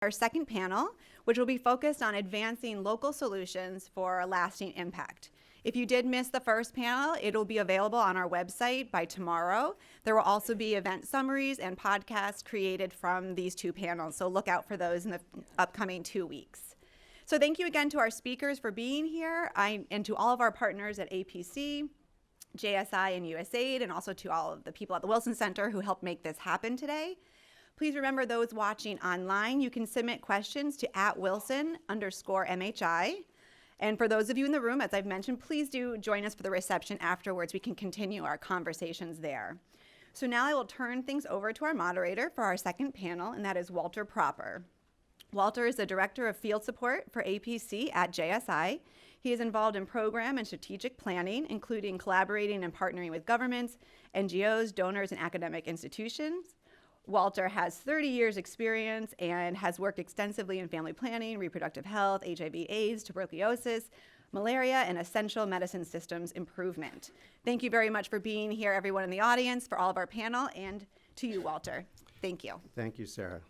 our second panel, which will be focused on advancing local solutions for a lasting impact. If you did miss the first panel, it'll be available on our website by tomorrow. There will also be event summaries and podcasts created from these two panels, so look out for those in the upcoming 2 weeks. So thank you again to our speakers for being here, and to all of our partners at APC, JSI, and USAID, and also to all of the people at the Wilson Center who helped make this happen today. Please remember, those watching online, you can submit questions to @Wilson_MHI. And for those of you in the room, as I've mentioned, please do join us for the reception afterwards. We can continue our conversations there. So now I will turn things over to our moderator for our second panel, and that is Walter Proper. Walter is the Director of Field Support for APC at JSI. He is involved in program and strategic planning, including collaborating and partnering with governments, NGOs, donors, and academic institutions. Walter has 30 years experience and has worked extensively in family planning, reproductive health, HIV/AIDS, tuberculosis, malaria, and essential medicine systems improvement. Thank you very much for being here, everyone in the audience, for all of our panel, and to you, Walter. Thank you. Thank you, Sarah.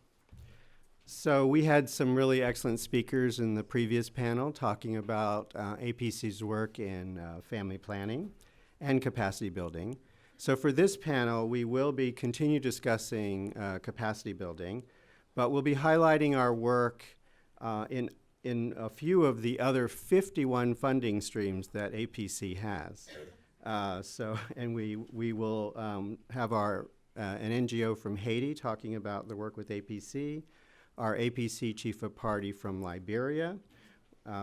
So we had some really excellent speakers in the previous panel talking about APC's work in family planning and capacity building. So for this panel, we will be continue discussing capacity building, but we'll be highlighting our work in a few of the other 51 funding streams that APC has. And we will have an NGO from Haiti talking about the work with APC, our APC Chief of Party from Liberia,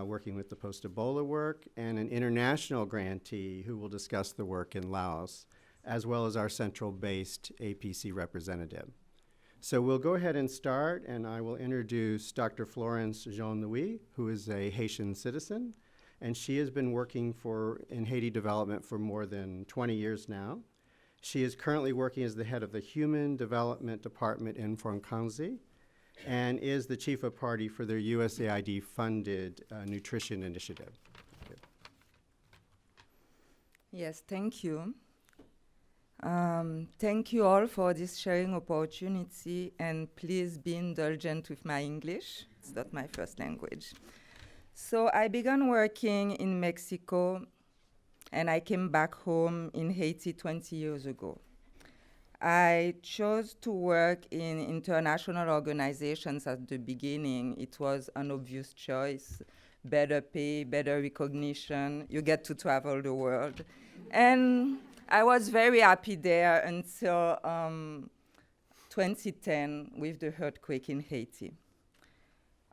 working with the post-Ebola work, and an international grantee who will discuss the work in Laos, as well as our central-based APC representative. So we'll go ahead and start, and I will introduce Dr. Florence Jean-Louis, who is a Haitian citizen, and she has been working in Haiti development for more than 20 years now. She is currently working as the head of the Human Development Department in Francaise, and is the Chief of Party for their USAID-funded nutrition initiative. Yes, thank you. Thank you all for this sharing opportunity, and please be indulgent with my English. It's not my first language. So I began working in Mexico, and I came back home in Haiti 20 years ago. I chose to work in international organizations at the beginning. It was an obvious choice: better pay, better recognition. You get to travel the world. And I was very happy there until 2010 with the earthquake in Haiti.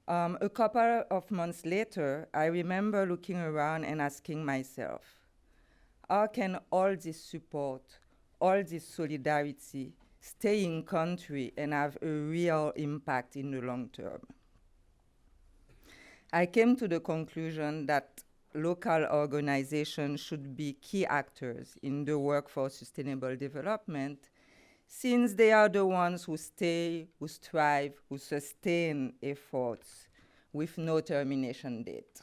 A couple of months later, I remember looking around and asking myself, how can all this support, all this solidarity stay in country and have a real impact in the long term? I came to the conclusion that local organizations should be key actors in the work for sustainable development, since they are the ones who stay, who strive, who sustain efforts with no termination date.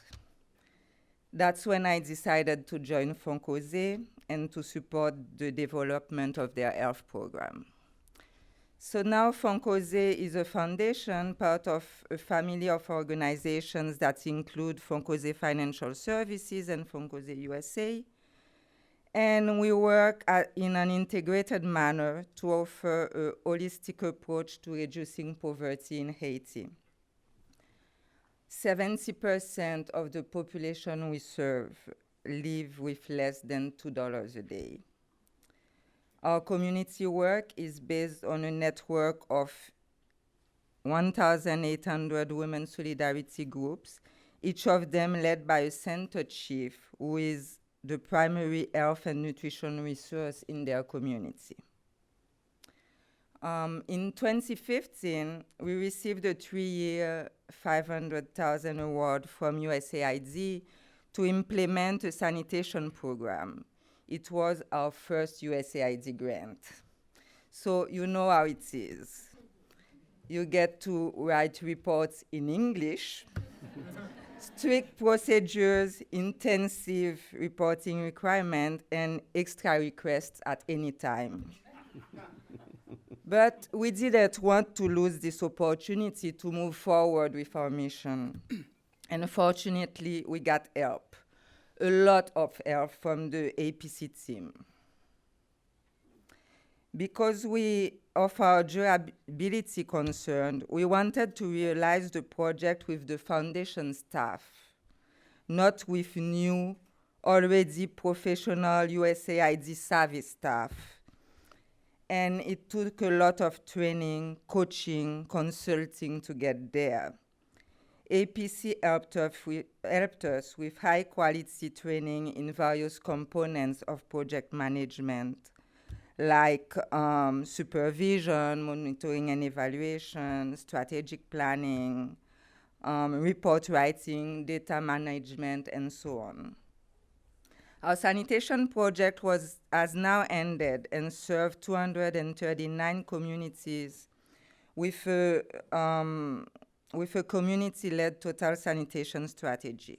That's when I decided to join Francaise and to support the development of their health program. So now Francaise is a foundation, part of a family of organizations that include Francaise Financial Services and Francaise USA. And we work in an integrated manner to offer a holistic approach to reducing poverty in Haiti. 70% of the population we serve live with less than $2 a day. Our community work is based on a network of 1,800 women solidarity groups, each of them led by a center chief who is the primary health and nutrition resource in their community. In 2015, we received a 3-year, $500,000 award from USAID to implement a sanitation program. It was our first USAID grant. So you know how it is. You get to write reports in English, strict procedures, intensive reporting requirement, and extra requests at any time. But we didn't want to lose this opportunity to move forward with our mission. And fortunately, we got help, a lot of help from the APC team. Because of our durability concern, we wanted to realize the project with the foundation staff, not with new, already professional USAID service staff. And it took a lot of training, coaching, consulting to get there. APC helped us with high-quality training in various components of project management, like supervision, monitoring and evaluation, strategic planning, report writing, data management, and so on. Our sanitation project has now ended and served 239 communities with a community-led total sanitation strategy.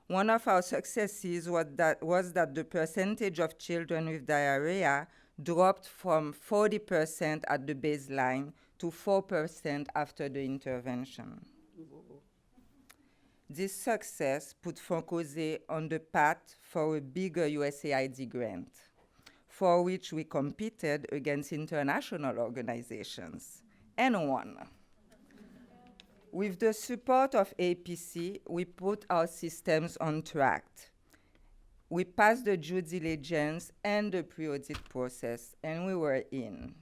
One of our successes was that the percentage of children with diarrhea dropped from 40% at the baseline to 4% after the intervention. This success put Foncosé on the path for a bigger USAID grant, for which we competed against international organizations, and won. With the support of APC, we put our systems on track. We passed the due diligence and the pre-audit process, and we were in.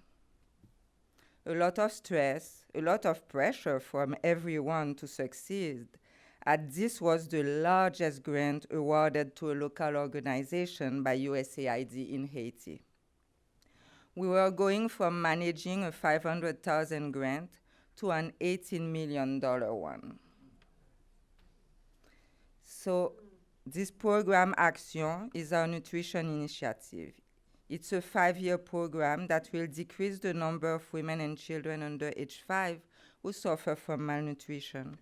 A lot of stress, a lot of pressure from everyone to succeed, as this was the largest grant awarded to a local organization by USAID in Haiti. We were going from managing a $500,000 grant to an $18 million one. So this program Action is our nutrition initiative. It's a 5-year program that will decrease the number of women and children under age 5 who suffer from malnutrition.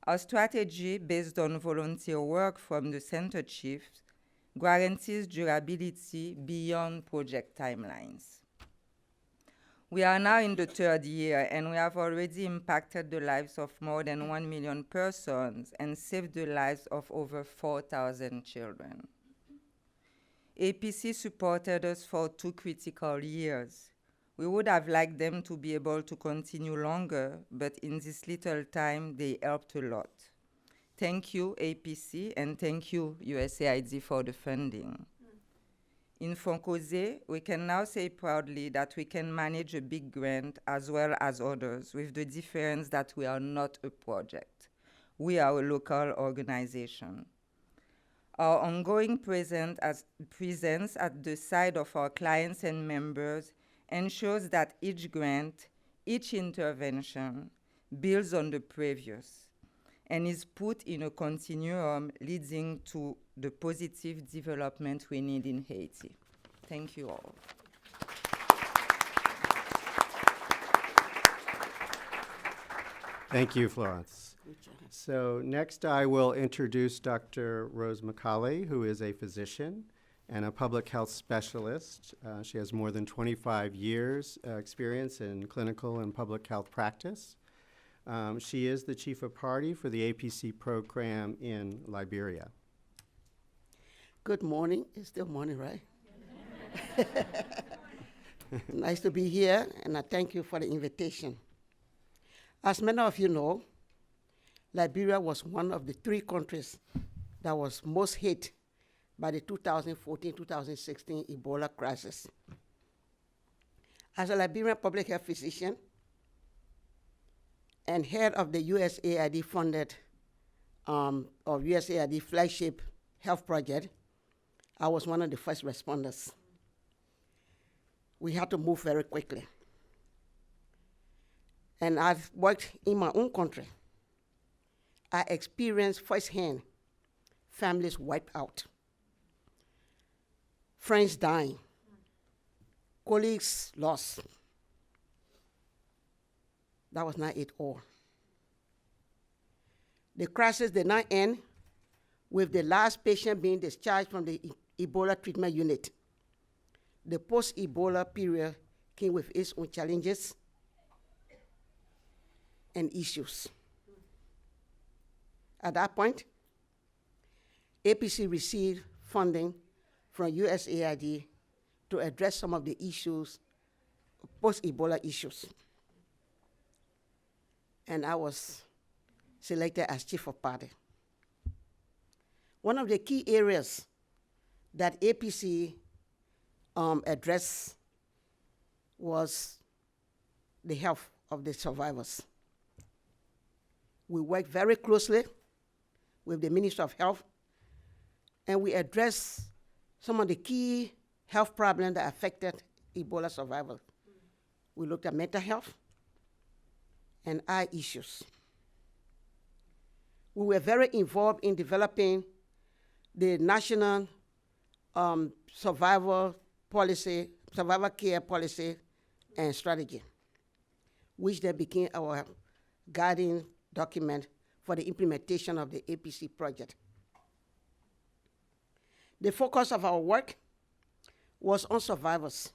Our strategy, based on volunteer work from the center chiefs, guarantees durability beyond project timelines. We are now in the 3rd year, and we have already impacted the lives of more than 1 million persons and saved the lives of over 4,000 children. APC supported us for 2 critical years. We would have liked them to be able to continue longer, but in this little time, they helped a lot. Thank you, APC, and thank you, USAID, for the funding. In Foncosé, we can now say proudly that we can manage a big grant as well as others, with the difference that we are not a project. We are a local organization. Our ongoing presence at the side of our clients and members ensures that each grant, each intervention builds on the previous and is put in a continuum leading to the positive development we need in Haiti. Thank you all. Thank you, Florence. So next I will introduce Dr. Rose McCauley, who is a physician and a public health specialist. She has more than 25 years experience in clinical and public health practice. She is the chief of party for the APC program in Liberia. Good morning. It's still morning, right? Nice to be here, and I thank you for the invitation. As many of you know, Liberia was one of the 3 countries that was most hit by the 2014-2016 Ebola crisis. As a Liberian public health physician and head of the USAID-funded or USAID flagship health project, I was one of the first responders. We had to move very quickly. And I've worked in my own country. I experienced firsthand families wiped out, friends dying, colleagues lost. That was not it all. The crisis did not end with the last patient being discharged from the Ebola treatment unit. The post-Ebola period came with its own challenges and issues. At that point, APC received funding from USAID to address some of the issues, post-Ebola issues. And I was selected as chief of party. One of the key areas that APC addressed was the health of the survivors. We worked very closely with the Ministry of Health, and we addressed some of the key health problems that affected Ebola survivors. We looked at mental health and eye issues. We were very involved in developing the national survivor care policy and strategy, which then became our guiding document for the implementation of the APC project. The focus of our work was on survivors,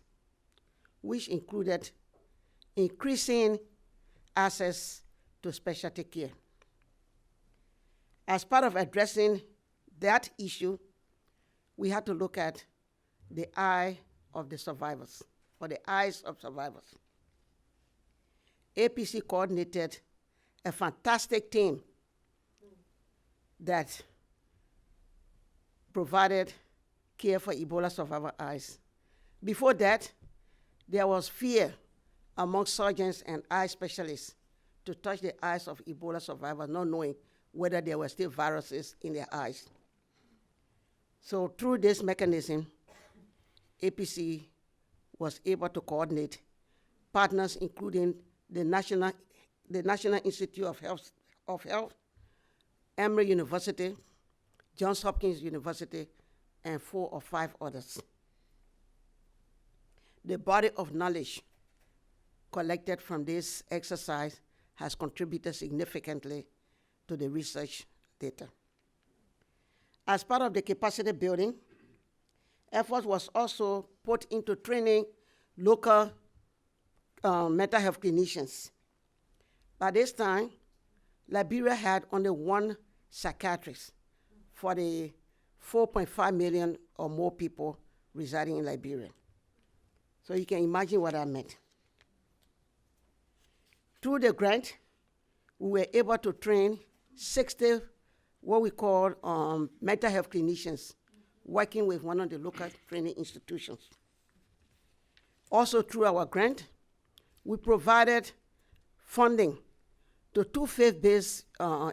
which included increasing access to specialty care. As part of addressing that issue, we had to look at the eye of the survivors, or the eyes of survivors. APC coordinated a fantastic team that provided care for Ebola survivor eyes. Before that, there was fear among surgeons and eye specialists to touch the eyes of Ebola survivors, not knowing whether there were still viruses in their eyes. So through this mechanism, APC was able to coordinate partners including the National Institute of Health, Emory University, Johns Hopkins University, and 4 or 5 others. The body of knowledge collected from this exercise has contributed significantly to the research data. As part of the capacity building, effort was also put into training local mental health clinicians. By this time, Liberia had only 1 psychiatrist for the 4.5 million or more people residing in Liberia. So you can imagine what that meant. Through the grant, we were able to train 60 what we call mental health clinicians working with one of the local training institutions. Also through our grant, we provided funding to 2 faith-based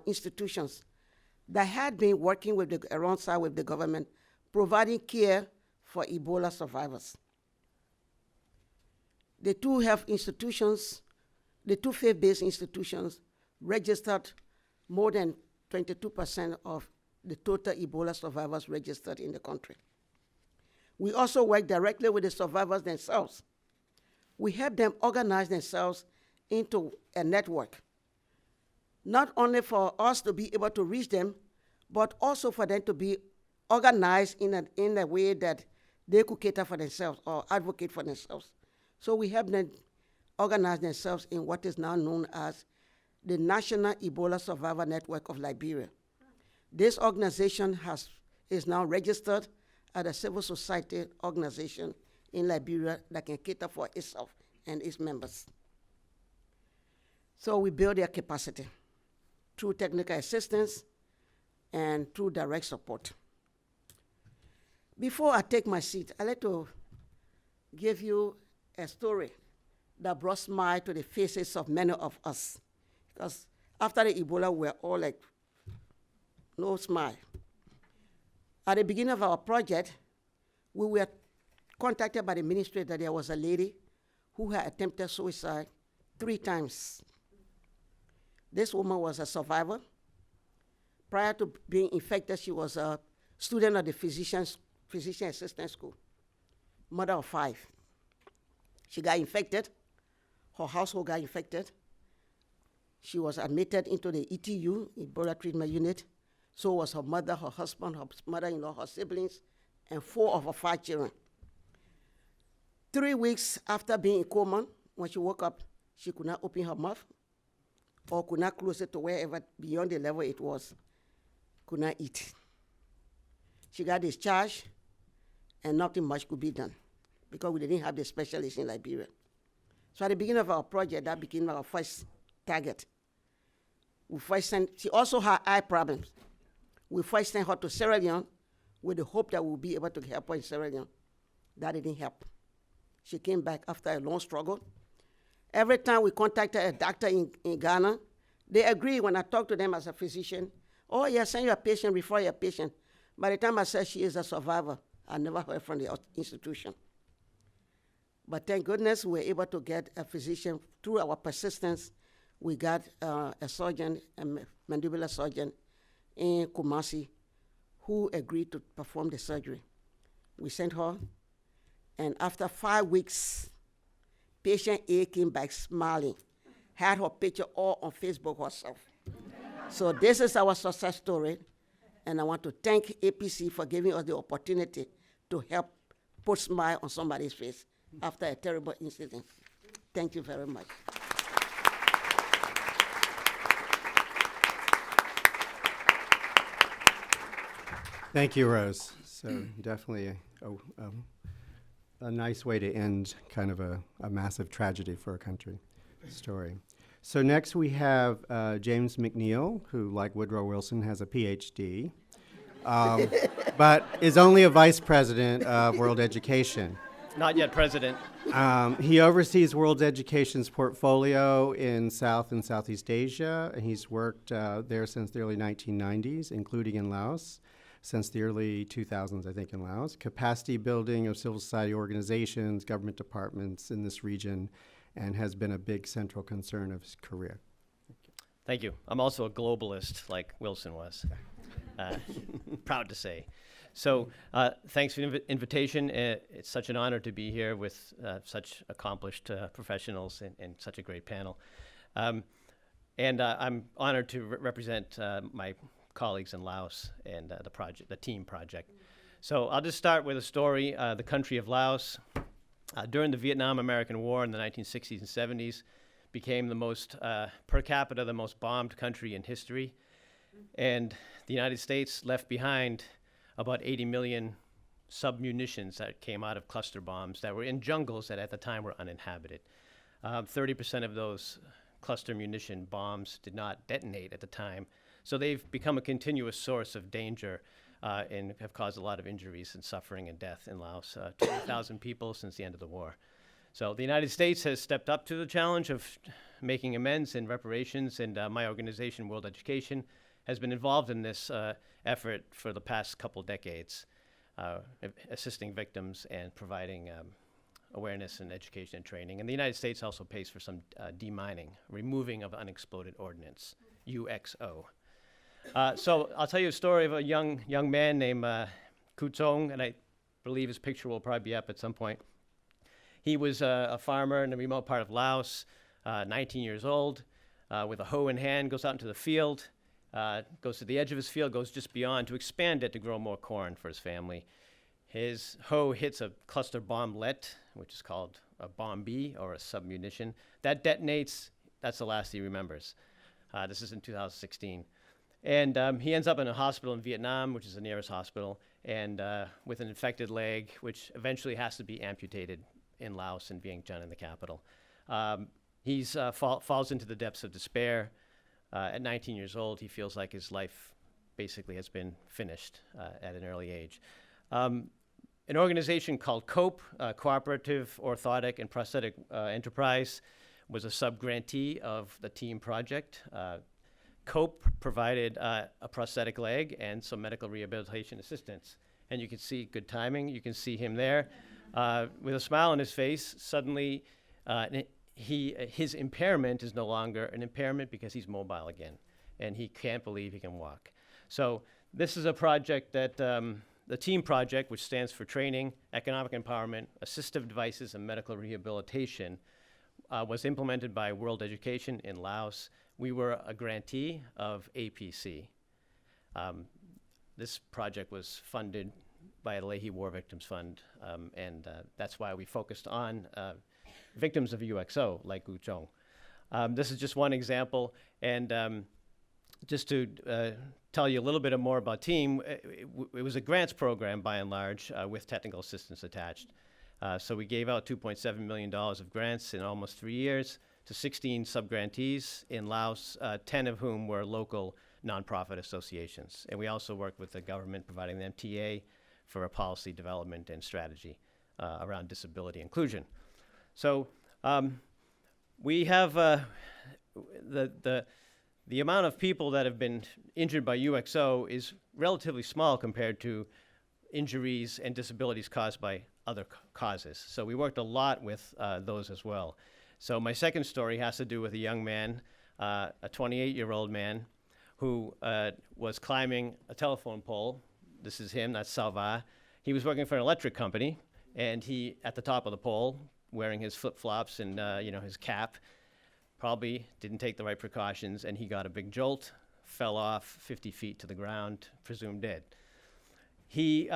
institutions that had been working alongside with the government, providing care for Ebola survivors. The 2 health institutions, the 2 faith-based institutions registered more than 22% of the total Ebola survivors registered in the country. We also work directly with the survivors themselves. We help them organize themselves into a network, not only for us to be able to reach them, but also for them to be organized in a way that they could cater for themselves or advocate for themselves. So we help them organize themselves in what is now known as the National Ebola Survivor Network of Liberia. This organization is now registered as a civil society organization in Liberia that can cater for itself and its members. So we build their capacity through technical assistance and through direct support. Before I take my seat, I'd like to give you a story that brought smile to the faces of many of us. Because after the Ebola, we're all like, no smile. At the beginning of our project, we were contacted by the ministry that there was a lady who had attempted suicide 3 times. This woman was a survivor. Prior to being infected, she was a student of the physician assistant school, mother of 5. She got infected. Her household got infected. She was admitted into the ETU, Ebola Treatment Unit. So was her mother, her husband, her mother-in-law, her siblings, and 4 of her 5 children. 3 weeks after being in coma, when she woke up, she could not open her mouth or could not close it to wherever beyond the level it was, could not eat. She got discharged, and nothing much could be done because we didn't have the specialists in Liberia. So at the beginning of our project, that became our first target. We first sent, she also had eye problems. We first sent her to Sierra Leone with the hope that we'll be able to help her in Sierra Leone. That didn't help. She came back after a long struggle. Every time we contacted a doctor in Ghana, they agree when I talk to them as a physician, oh yeah, send your patient, refer your patient. By the time I said she is a survivor, I never heard from the institution. But thank goodness we were able to get a physician. Through our persistence, we got a surgeon, a mandibular surgeon in Kumasi, who agreed to perform the surgery. We sent her, and after 5 weeks, patient A came back smiling, had her picture all on Facebook herself. So this is our success story, and I want to thank APC for giving us the opportunity to help put a smile on somebody's face after a terrible incident. Thank you very much. Thank you, Rose. So definitely a nice way to end kind of a massive tragedy for a country story. So next we have James McNeil, who, like Woodrow Wilson, has a PhD, but is only a vice president of World Education. Not yet president. He oversees World Education's portfolio in South and Southeast Asia, and he's worked there since the early 1990s, including in Laos, since the early 2000s, I think, in Laos. Capacity building of civil society organizations, government departments in this region, and has been a big central concern of his career. Thank you. I'm also a globalist like Wilson was. Proud to say. So thanks for the invitation. It's such an honor to be here with such accomplished professionals and such a great panel. And I'm honored to represent my colleagues in Laos and the team project. So I'll just start with a story. The country of Laos, during the Vietnam-American War in the 1960s and 70s, became the most, per capita, the most bombed country in history. And the United States left behind about 80 million submunitions that came out of cluster bombs that were in jungles that at the time were uninhabited. 30% of those cluster munition bombs did not detonate at the time. So they've become a continuous source of danger and have caused a lot of injuries and suffering and death in Laos. 20,000 people since the end of the war. So the United States has stepped up to the challenge of making amends and reparations, and my organization, World Education, has been involved in this effort for the past couple decades, assisting victims and providing awareness and education and training. And the United States also pays for some demining, removing of unexploded ordnance, UXO. So I'll tell you a story of a young man named Kutsong, and I believe his picture will probably be up at some point. He was a farmer in a remote part of Laos, 19 years old, with a hoe in hand, goes out into the field, goes to the edge of his field, goes just beyond to expand it to grow more corn for his family. His hoe hits a cluster bomblet, which is called a bomb B or a submunition. That detonates, that's the last he remembers. This is in 2016. And he ends up in a hospital in Vietnam, which is the nearest hospital, and with an infected leg, which eventually has to be amputated in Laos and Vientiane in the capital. He falls into the depths of despair. At 19 years old, he feels like his life basically has been finished at an early age. An organization called COPE, Cooperative, Orthotic, and Prosthetic Enterprise, was a sub-grantee of the team project. COPE provided a prosthetic leg and some medical rehabilitation assistance. And you can see good timing. You can see him there with a smile on his face. Suddenly, his impairment is no longer an impairment because he's mobile again, and he can't believe he can walk. So this is a project that the team project, which stands for Training, Economic Empowerment, Assistive Devices, and Medical Rehabilitation, was implemented by World Education in Laos. We were a grantee of APC. This project was funded by the Leahy War Victims Fund, and that's why we focused on victims of UXO, like Gu Zhong. This is just one example, and just to tell you a little bit more about TEAM, it was a grants program by and large with technical assistance attached. So we gave out $2.7 million of grants in almost 3 years to 16 subgrantees in Laos, 10 of whom were local nonprofit associations. And we also worked with the government, providing them TA for a policy development and strategy around disability inclusion. So we have the amount of people that have been injured by UXO is relatively small compared to injuries and disabilities caused by other causes. So we worked a lot with those as well. So my second story has to do with a young man, a 28-year-old man, who was climbing a telephone pole. This is him, that's Salva. He was working for an electric company, and he, at the top of the pole, wearing his flip-flops and his cap, probably didn't take the right precautions, and he got a big jolt, fell off 50 feet to the ground, presumed dead. He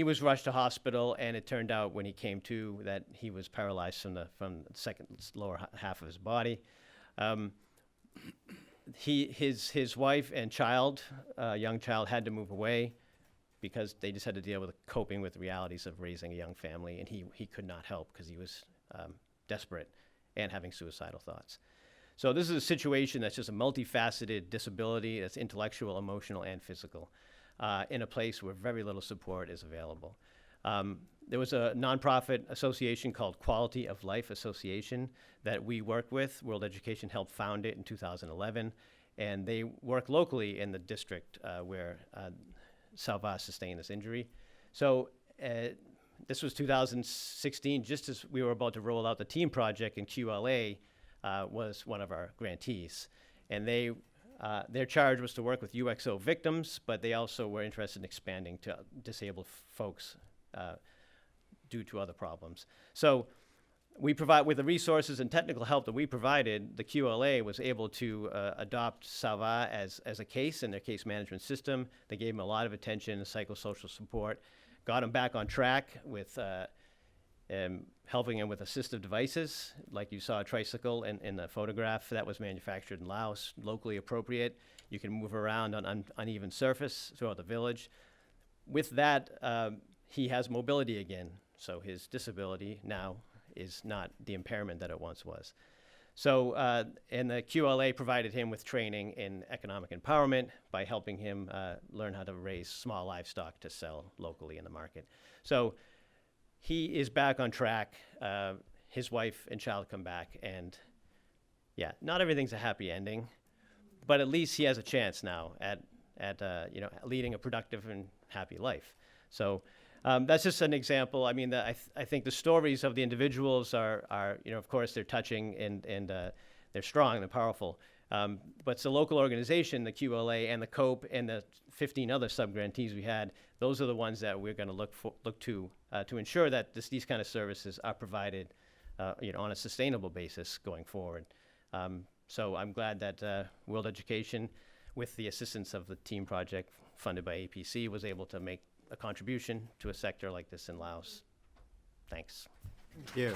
was rushed to hospital, and it turned out when he came to that he was paralyzed from the second lower half of his body. His wife and child, young child, had to move away because they just had to deal with coping with the realities of raising a young family, and he could not help because he was desperate and having suicidal thoughts. So this is a situation that's just a multifaceted disability that's intellectual, emotional, and physical in a place where very little support is available. There was a nonprofit association called Quality of Life Association that we work with. World Education helped found it in 2011, and they work locally in the district where Salva sustained this injury. So this was 2016, just as we were about to roll out the TEAM project, and QLA was one of our grantees. And their charge was to work with UXO victims, but they also were interested in expanding to disabled folks due to other problems. So we provide, with the resources and technical help that we provided, the QLA was able to adopt Salva as a case in their case management system. They gave him a lot of attention and psychosocial support, got him back on track with helping him with assistive devices, like you saw a tricycle in the photograph that was manufactured in Laos, locally appropriate. You can move around on uneven surface throughout the village. With that, he has mobility again, so his disability now is not the impairment that it once was. So, and the QLA provided him with training in economic empowerment by helping him learn how to raise small livestock to sell locally in the market. So he is back on track. His wife and child come back, and yeah, not everything's a happy ending, but at least he has a chance now at leading a productive and happy life. So that's just an example. I mean, I think the stories of the individuals are of course, they're touching and they're strong, they're powerful. But it's a local organization, the QLA and the COPE and the 15 other subgrantees we had. Those are the ones that we're going to look to ensure that these kind of services are provided, on a sustainable basis going forward. So I'm glad that World Education, with the assistance of the TEAM project funded by APC, was able to make a contribution to a sector like this in Laos. Thanks. Thank you.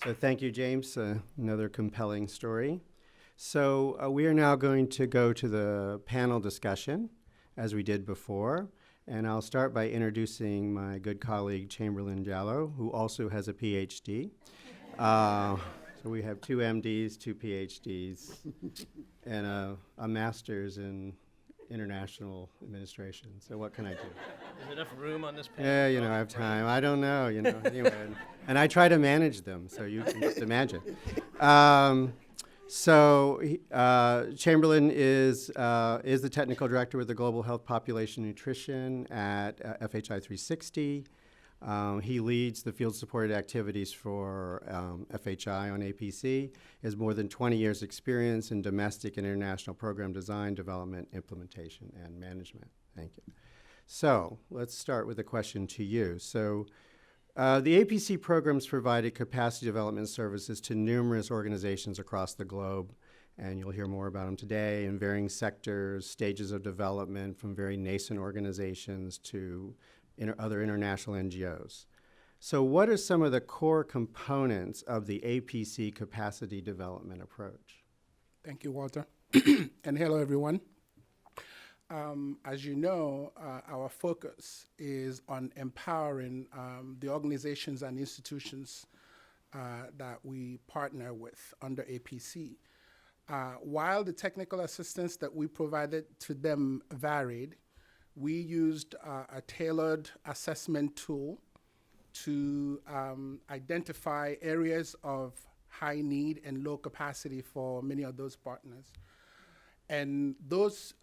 So thank you, James. Another compelling story. So we are now going to go to the panel discussion, as we did before. And I'll start by introducing my good colleague, Chamberlain Jallow, who also has a PhD. So we have 2 MDs, 2 PhDs, and a master's in international administration. So what can I do? Is there enough room on this panel? Yeah, I have time. I don't know, anyway. And I try to manage them, so you can just imagine. Chamberlain is the technical director with the Global Health Population Nutrition at FHI 360. He leads the field-supported activities for FHI on APC. He has more than 20 years' experience in domestic and international program design, development, implementation, and management. Thank you. So let's start with a question to you. So the APC programs provided capacity development services to numerous organizations across the globe, and you'll hear more about them today, in varying sectors, stages of development, from very nascent organizations to other international NGOs. So what are some of the core components of the APC capacity development approach? Thank you, Walter. And hello, everyone. As you know, our focus is on empowering the organizations and institutions that we partner with under APC. While the technical assistance that we provided to them varied, we used a tailored assessment tool to identify areas of high need and low capacity for many of those partners. And those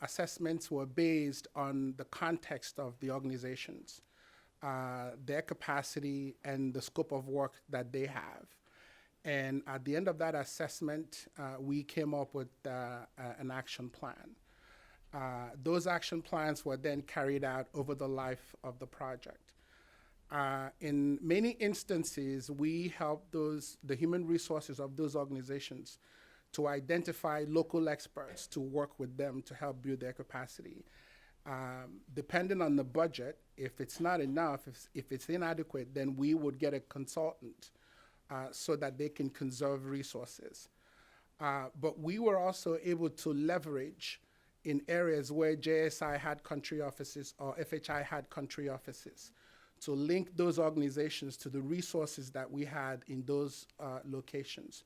assessments were based on the context of the organizations, their capacity, and the scope of work that they have. And at the end of that assessment, we came up with an action plan. Those action plans were then carried out over the life of the project. In many instances, we help the human resources of those organizations to identify local experts to work with them to help build their capacity. Depending on the budget, if it's not enough, if it's inadequate, then we would get a consultant so that they can conserve resources. But we were also able to leverage in areas where JSI had country offices or FHI had country offices to link those organizations to the resources that we had in those locations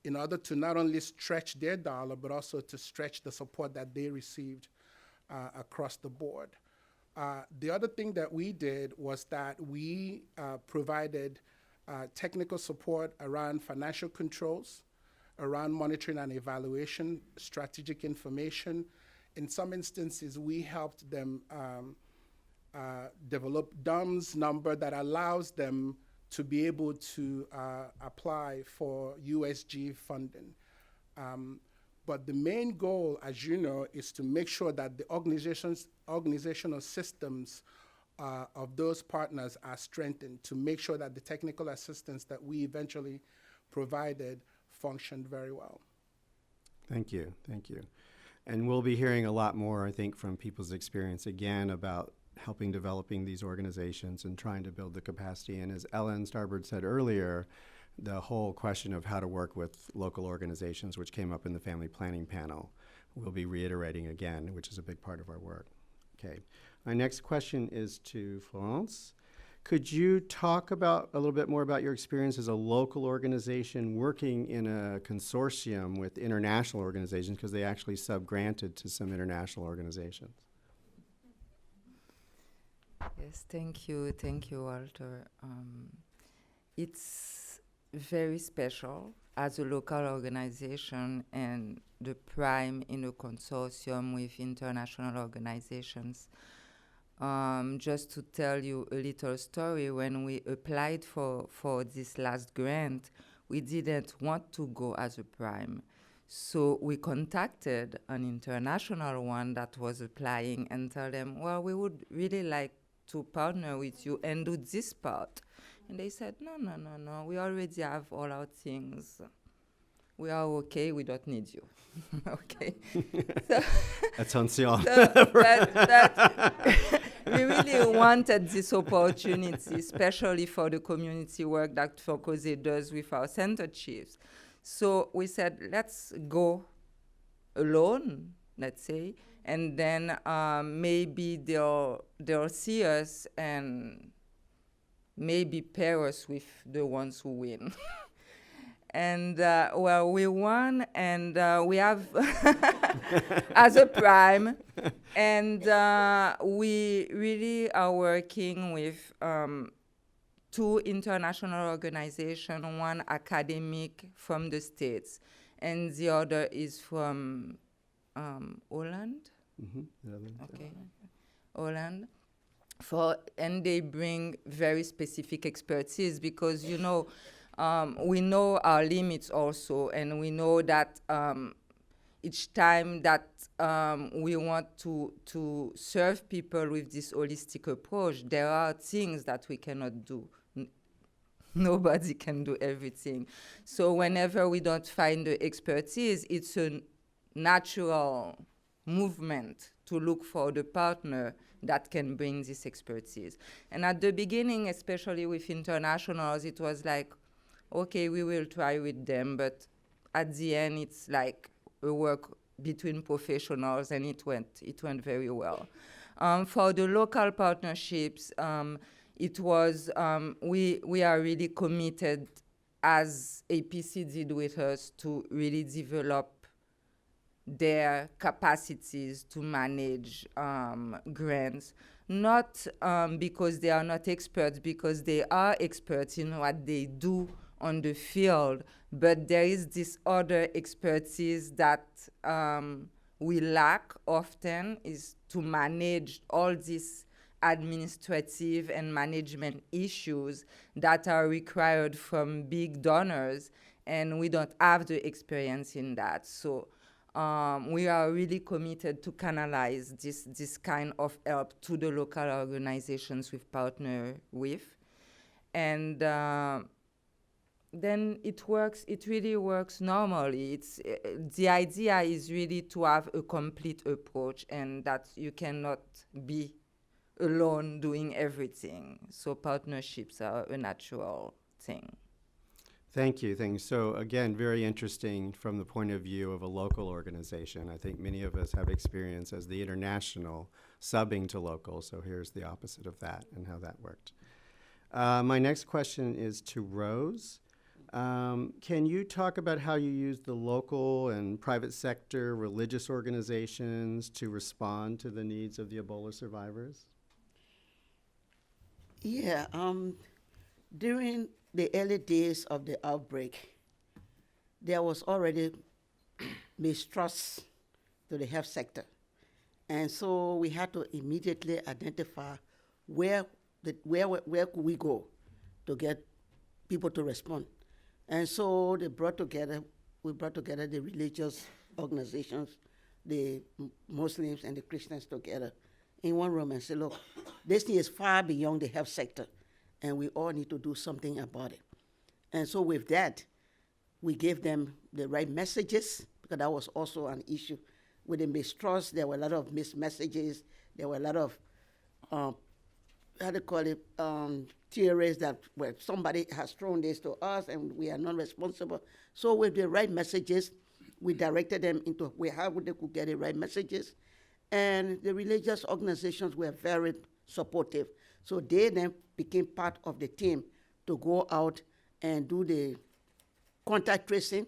in order to not only stretch their dollar, but also to stretch the support that they received across the board. The other thing that we did was that we provided technical support around financial controls, around monitoring and evaluation, strategic information. In some instances, we helped them develop DUNS number that allows them to be able to apply for USG funding. But the main goal, as you know, is to make sure that the organizational systems of those partners are strengthened, to make sure that the technical assistance that we eventually provided functioned very well. Thank you, thank you. And we'll be hearing a lot more, I think, from people's experience again about helping developing these organizations and trying to build the capacity. And as Ellen Starbird said earlier, the whole question of how to work with local organizations, which came up in the family planning panel, we'll be reiterating again, which is a big part of our work. Okay, my next question is to Florence. Could you talk about a little bit more about your experience as a local organization working in a consortium with international organizations, because they actually sub-granted to some international organizations? Yes, thank you, Walter. It's very special as a local organization and the prime in a consortium with international organizations. Just to tell you a little story, when we applied for this last grant, we didn't want to go as a prime. So we contacted an international one that was applying and told them, well, we would really like to partner with you and do this part. And they said, no, we already have all our things. We are okay, we don't need you. Okay. That's ancien. We really wanted this opportunity, especially for the community work that Focose does with our center chiefs. So we said, let's go alone, let's say, and then maybe they'll see us and maybe pair us with the ones who win. And well, we won, and we have as a prime, and we really are working with 2 international organizations, one academic from the States, and the other is from Holland. Mm-hmm. Okay, Holland. And they bring very specific expertise because, you know, we know our limits also, and we know that each time that we want to serve people with this holistic approach, there are things that we cannot do. Nobody can do everything. So whenever we don't find the expertise, it's a natural movement to look for the partner that can bring this expertise. And at the beginning, especially with internationals, it was like, okay, we will try with them, but at the end, it's like a work between professionals, and it went very well. For the local partnerships, it was, we are really committed, as APC did with us, to really develop their capacities to manage grants, not because they are not experts, because they are experts in what they do on the field, but there is this other expertise that we lack often, is to manage all these administrative and management issues that are required from big donors, and we don't have the experience in that. So we are really committed to canalize this kind of help to the local organizations we've partnered with. And then it works, it really works normally. The idea is really to have a complete approach, and that you cannot be alone doing everything. So partnerships are a natural thing. Thank you. Thanks. So again, very interesting from the point of view of a local organization. I think many of us have experience as the international subbing to local. So here's the opposite of that and how that worked. My next question is to Rose. Can you talk about how you use the local and private sector religious organizations to respond to the needs of the Ebola survivors? Yeah, during the early days of the outbreak, there was already mistrust to the health sector. And so we had to immediately identify where could we go to get people to respond. And so we brought together the religious organizations, the Muslims and the Christians together in one room and said, look, this thing is far beyond the health sector, and we all need to do something about it. And so with that, we gave them the right messages, because that was also an issue. With the mistrust, there were a lot of missed messages. There were a lot of, theories that where somebody has thrown this to us and we are not responsible. So with the right messages, we directed them into how they could get the right messages. And the religious organizations were very supportive. So they then became part of the team to go out and do the contact tracing,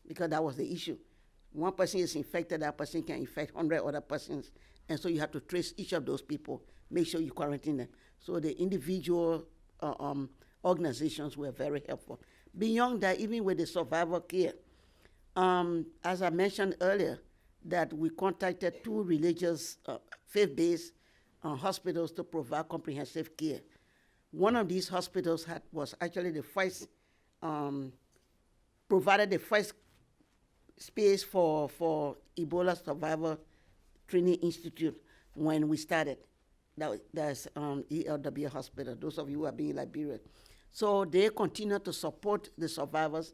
because that was the issue. One person is infected, that person can infect 100 other persons. And so you have to trace each of those people, make sure you quarantine them. So the individual organizations were very helpful. Beyond that, even with the survival care, as I mentioned earlier, that we contacted 2 religious faith-based hospitals to provide comprehensive care. One of these hospitals was actually the first, provided the first space for Ebola Survivor Training Institute when we started. That's ELW Hospital, those of you who have been in Liberia. So they continue to support the survivors,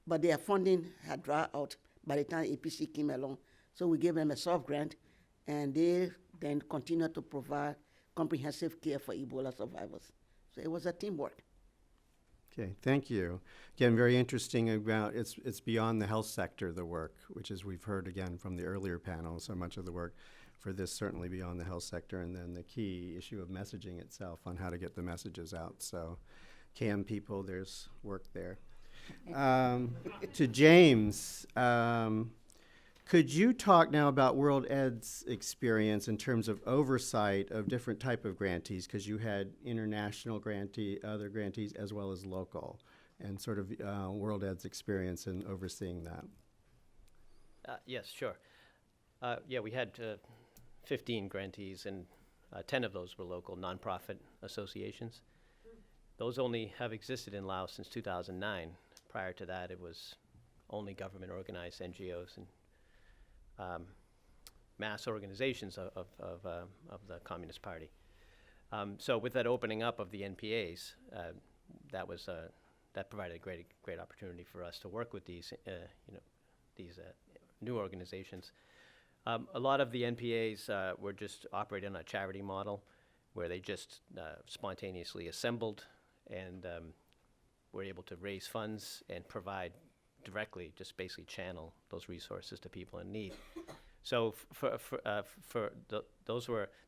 but their funding had dried out by the time APC came along. So we gave them a soft grant, and they then continue to provide comprehensive care for Ebola survivors. So it was a teamwork. Okay, thank you. Again, very interesting about, it's beyond the health sector, the work, which is we've heard again from the earlier panel, so much of the work for this certainly beyond the health sector, and then the key issue of messaging itself on how to get the messages out. So CAM people, there's work there. To James, could you talk now about World Ed's experience in terms of oversight of different type of grantees, because you had international other grantees as well as local, and sort of World Ed's experience in overseeing that? Yes, sure. Yeah, we had 15 grantees, and 10 of those were local nonprofit associations. Those only have existed in Laos since 2009. Prior to that, it was only government-organized NGOs and mass organizations of the Communist Party. So with that opening up of the NPAs, that provided a great opportunity for us to work with these new organizations. A lot of the NPAs were just operating on a charity model, where they just spontaneously assembled and were able to raise funds and provide directly, just basically channel those resources to people in need. So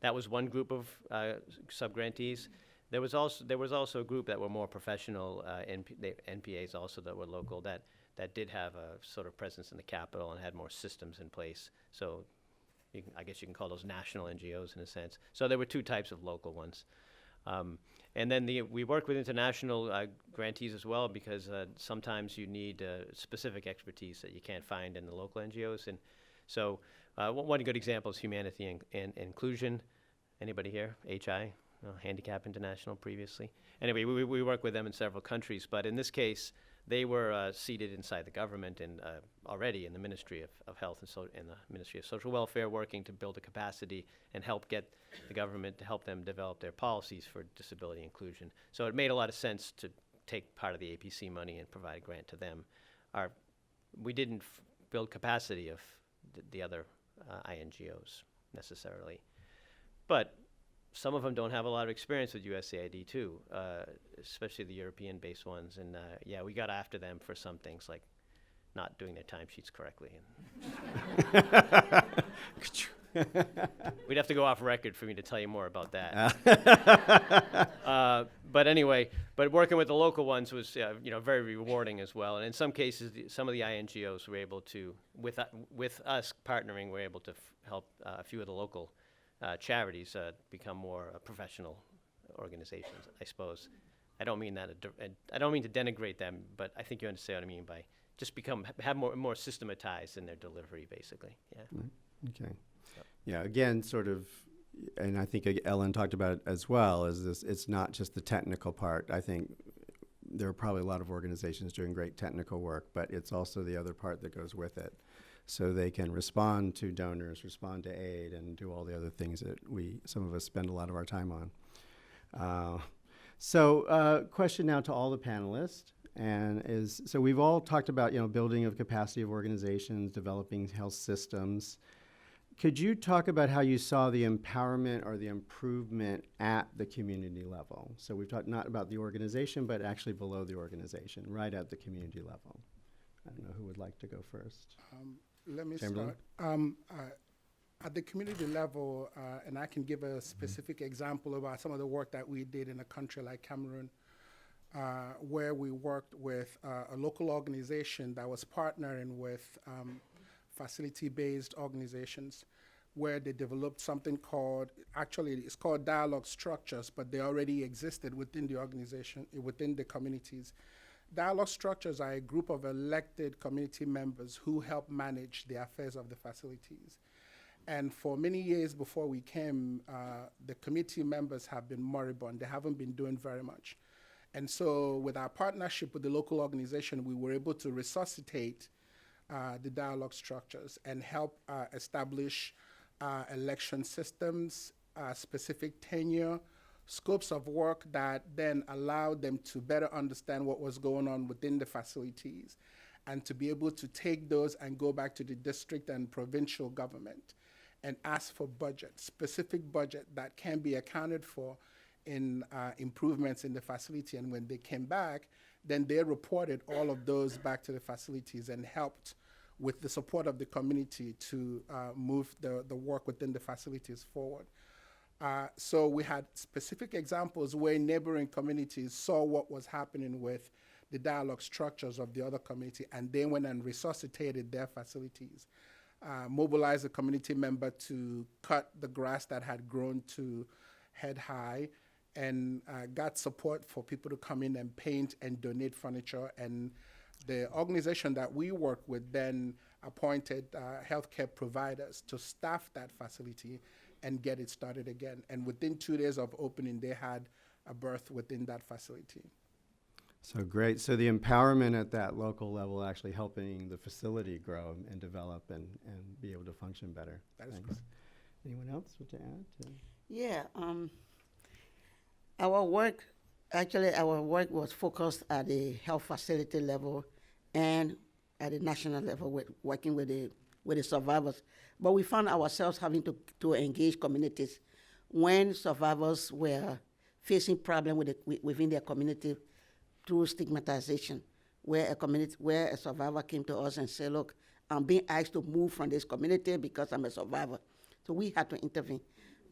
that was one group of sub-grantees. There was also a group that were more professional NPAs also that were local that did have a sort of presence in the capital and had more systems in place. So I guess you can call those national NGOs in a sense. So there were two types of local ones. And then we worked with international grantees as well, because sometimes you need specific expertise that you can't find in the local NGOs. And so one good example is Humanity and Inclusion. Anybody here? HI? Handicap International previously. Anyway, we work with them in several countries, but in this case, they were seated inside the government and already in the Ministry of Health and the Ministry of Social Welfare, working to build a capacity and help get the government to help them develop their policies for disability inclusion. So it made a lot of sense to take part of the APC money and provide a grant to them. We didn't build capacity of the other INGOs necessarily, but some of them don't have a lot of experience with USAID too, especially the European-based ones. And we got after them for some things like not doing their timesheets correctly. We'd have to go off record for me to tell you more about that. But anyway, working with the local ones was very rewarding as well. And in some cases, some of the INGOs were able to, with us partnering, were able to help a few of the local charities become more professional organizations, I suppose. I don't mean to denigrate them, but I think you understand what I mean by just have more systematized in their delivery, basically. Yeah. Okay. Yeah. Again, sort of, and I think Ellen talked about it as well. Is this? It's not just the technical part. I think there are probably a lot of organizations doing great technical work, but it's also the other part that goes with it. So they can respond to donors, respond to aid, and do all the other things that some of us spend a lot of our time on. Question now to all the panelists, so we've all talked about building of capacity of organizations, developing health systems. Could you talk about how you saw the empowerment or the improvement at the community level? So we've talked not about the organization, but actually below the organization, right at the community level. I don't know who would like to go first. Let me Chamberlain? start. At the community level, and I can give a specific example about some of the work that we did in a country like Cameroon, where we worked with a local organization that was partnering with facility-based organizations, where they developed something it's called dialogue structures, but they already existed within the organization, within the communities. Dialogue structures are a group of elected community members who help manage the affairs of the facilities. And for many years before we came, the committee members have been moribund. They haven't been doing very much. And so with our partnership with the local organization, we were able to resuscitate the dialogue structures and help establish election systems, specific tenure, scopes of work that then allowed them to better understand what was going on within the facilities and to be able to take those and go back to the district and provincial government and ask for specific budget that can be accounted for in improvements in the facility. And when they came back, then they reported all of those back to the facilities and helped with the support of the community to move the work within the facilities forward. So we had specific examples where neighboring communities saw what was happening with the dialogue structures of the other community, and they went and resuscitated their facilities, mobilized a community member to cut the grass that had grown to head high, and got support for people to come in and paint and donate furniture. And the organization that we work with then appointed healthcare providers to staff that facility and get it started again. And within 2 days of opening, they had a birth within that facility. So great. So the empowerment at that local level actually helping the facility grow and develop and be able to function better. That is Thanks. correct. Anyone else want to add? Yeah, our work Actually, our work was focused at the health facility level and at the national level with working with the survivors. But we found ourselves having to engage communities when survivors were facing problems within their community through stigmatization, where a survivor came to us and said, look, I'm being asked to move from this community because I'm a survivor. So we had to intervene.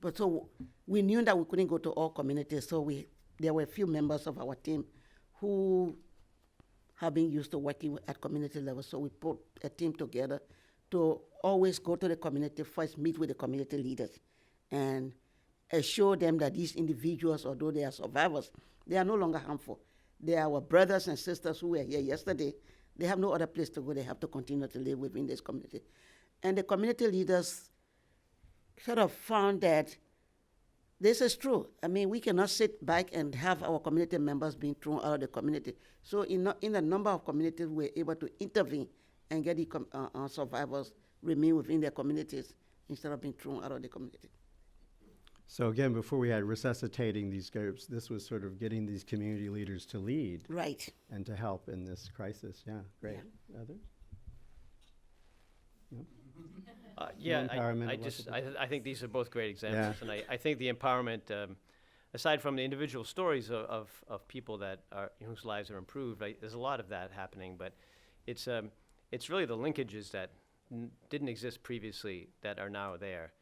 But so we knew that we couldn't go to all communities, so there were a few members of our team who have been used to working at community level. So we put a team together to always go to the community, first meet with the community leaders and assure them that these individuals, although they are survivors, they are no longer harmful. They are our brothers and sisters who were here yesterday. They have no other place to go. They have to continue to live within this community. And the community leaders sort of found that this is true. I mean, we cannot sit back and have our community members being thrown out of the community. So in a number of communities, we're able to intervene and get the survivors remain within their communities instead of being thrown out of the community. So again, before we had resuscitating these groups, this was sort of getting these community leaders to lead. Right. And to help in this crisis. Yeah, great. Yeah. Others? No? I think these are both great examples, and I think the empowerment, aside from the individual stories of people that are whose lives are improved, there's a lot of that happening, but it's really the linkages that didn't exist previously that are now there,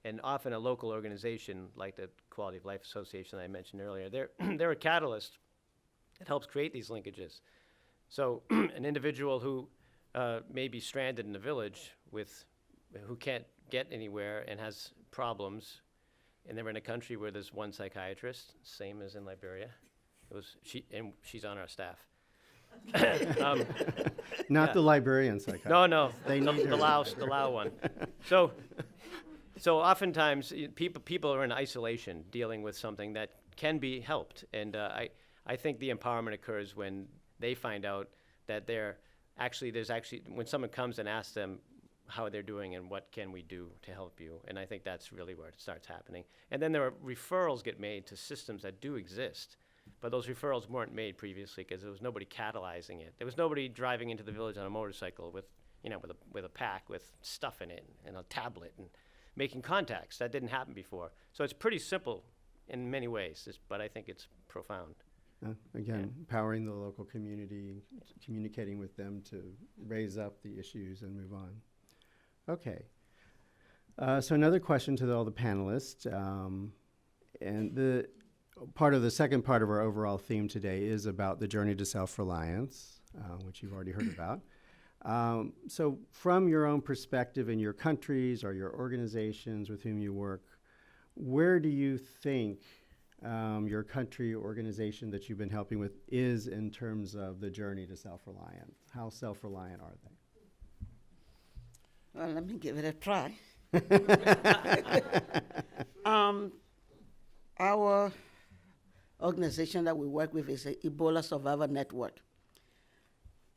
and often a local organization like the Quality of Life Association that I mentioned earlier, they're a catalyst that helps create these linkages. So an individual who may be stranded in a village who can't get anywhere and has problems, and they're in a country where there's one psychiatrist, same as in Liberia. She's on our staff. Not the Liberian psychiatrist. No, They need the her. Lao one. So oftentimes people are in isolation dealing with something that can be helped, and I think the empowerment occurs when they find out that there's actually when someone comes and asks them how they're doing and what can we do to help you, and I think that's really where it starts happening. And then there are referrals get made to systems that do exist, but those referrals weren't made previously because there was nobody catalyzing it. There was nobody driving into the village on a motorcycle with a pack with stuff in it and a tablet and making contacts. That didn't happen before. So it's pretty simple in many ways, but I think it's profound. Again, empowering the local community, communicating with them to raise up the issues and move on. Okay. So another question to all the panelists, and the second part of our overall theme today is about the journey to self-reliance, which you've already heard about. So from your own perspective in your countries or your organizations with whom you work, where do you think your country or organization that you've been helping with is in terms of the journey to self-reliance? How self-reliant are they? Well, let me give it a try. Our organization that we work with is the Ebola Survivor Network.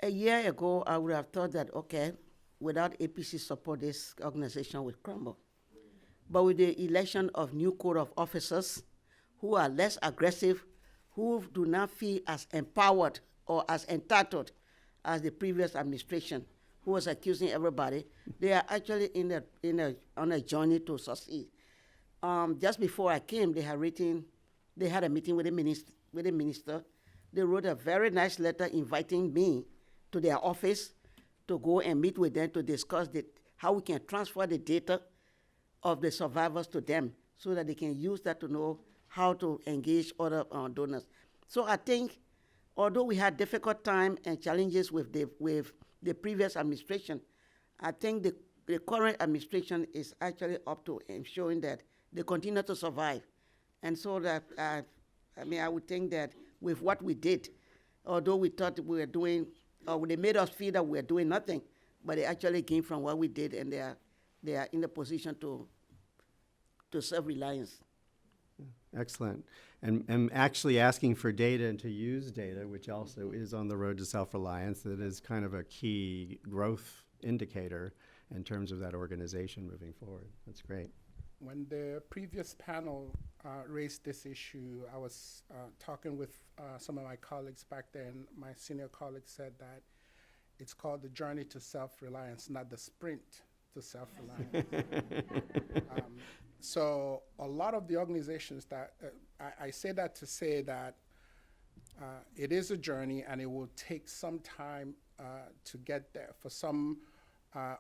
A year ago, I would have thought that, okay, without APC support, this organization would crumble. But with the election of new code of officers who are less aggressive, who do not feel as empowered or as entitled as the previous administration, who was accusing everybody, they are actually on a journey to succeed. Just before I came, they had a meeting with the minister. They wrote a very nice letter inviting me to their office to go and meet with them to discuss how we can transfer the data of the survivors to them so that they can use that to know how to engage other donors. So I think, although we had difficult time and challenges with the previous administration, I think the current administration is actually up to ensuring that they continue to survive. And so that, I would think that with what we did, although we thought we were doing, or they made us feel that we were doing nothing, but they actually gained from what we did, and they are in the position to self-reliance. Excellent. And actually asking for data and to use data, which also is on the road to self-reliance, that is kind of a key growth indicator in terms of that organization moving forward. That's great. When the previous panel raised this issue, I was talking with some of my colleagues back then. My senior colleague said that it's called the journey to self-reliance, not the sprint to self-reliance. So a lot of the organizations that, I say that to say that it is a journey and it will take some time to get there. For some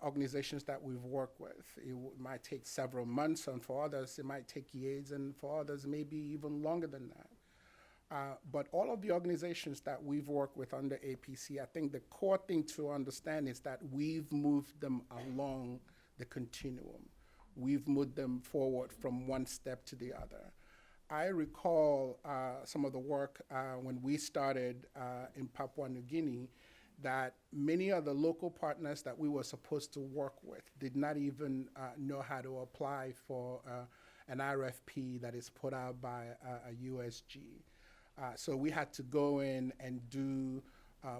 organizations that we've worked with, it might take several months, and for others it might take years, and for others maybe even longer than that. But all of the organizations that we've worked with under APC, I think the core thing to understand is that we've moved them along the continuum. We've moved them forward from one step to the other. I recall some of the work when we started in Papua New Guinea, that many of the local partners that we were supposed to work with did not even know how to apply for an RFP that is put out by a USG. So we had to go in and do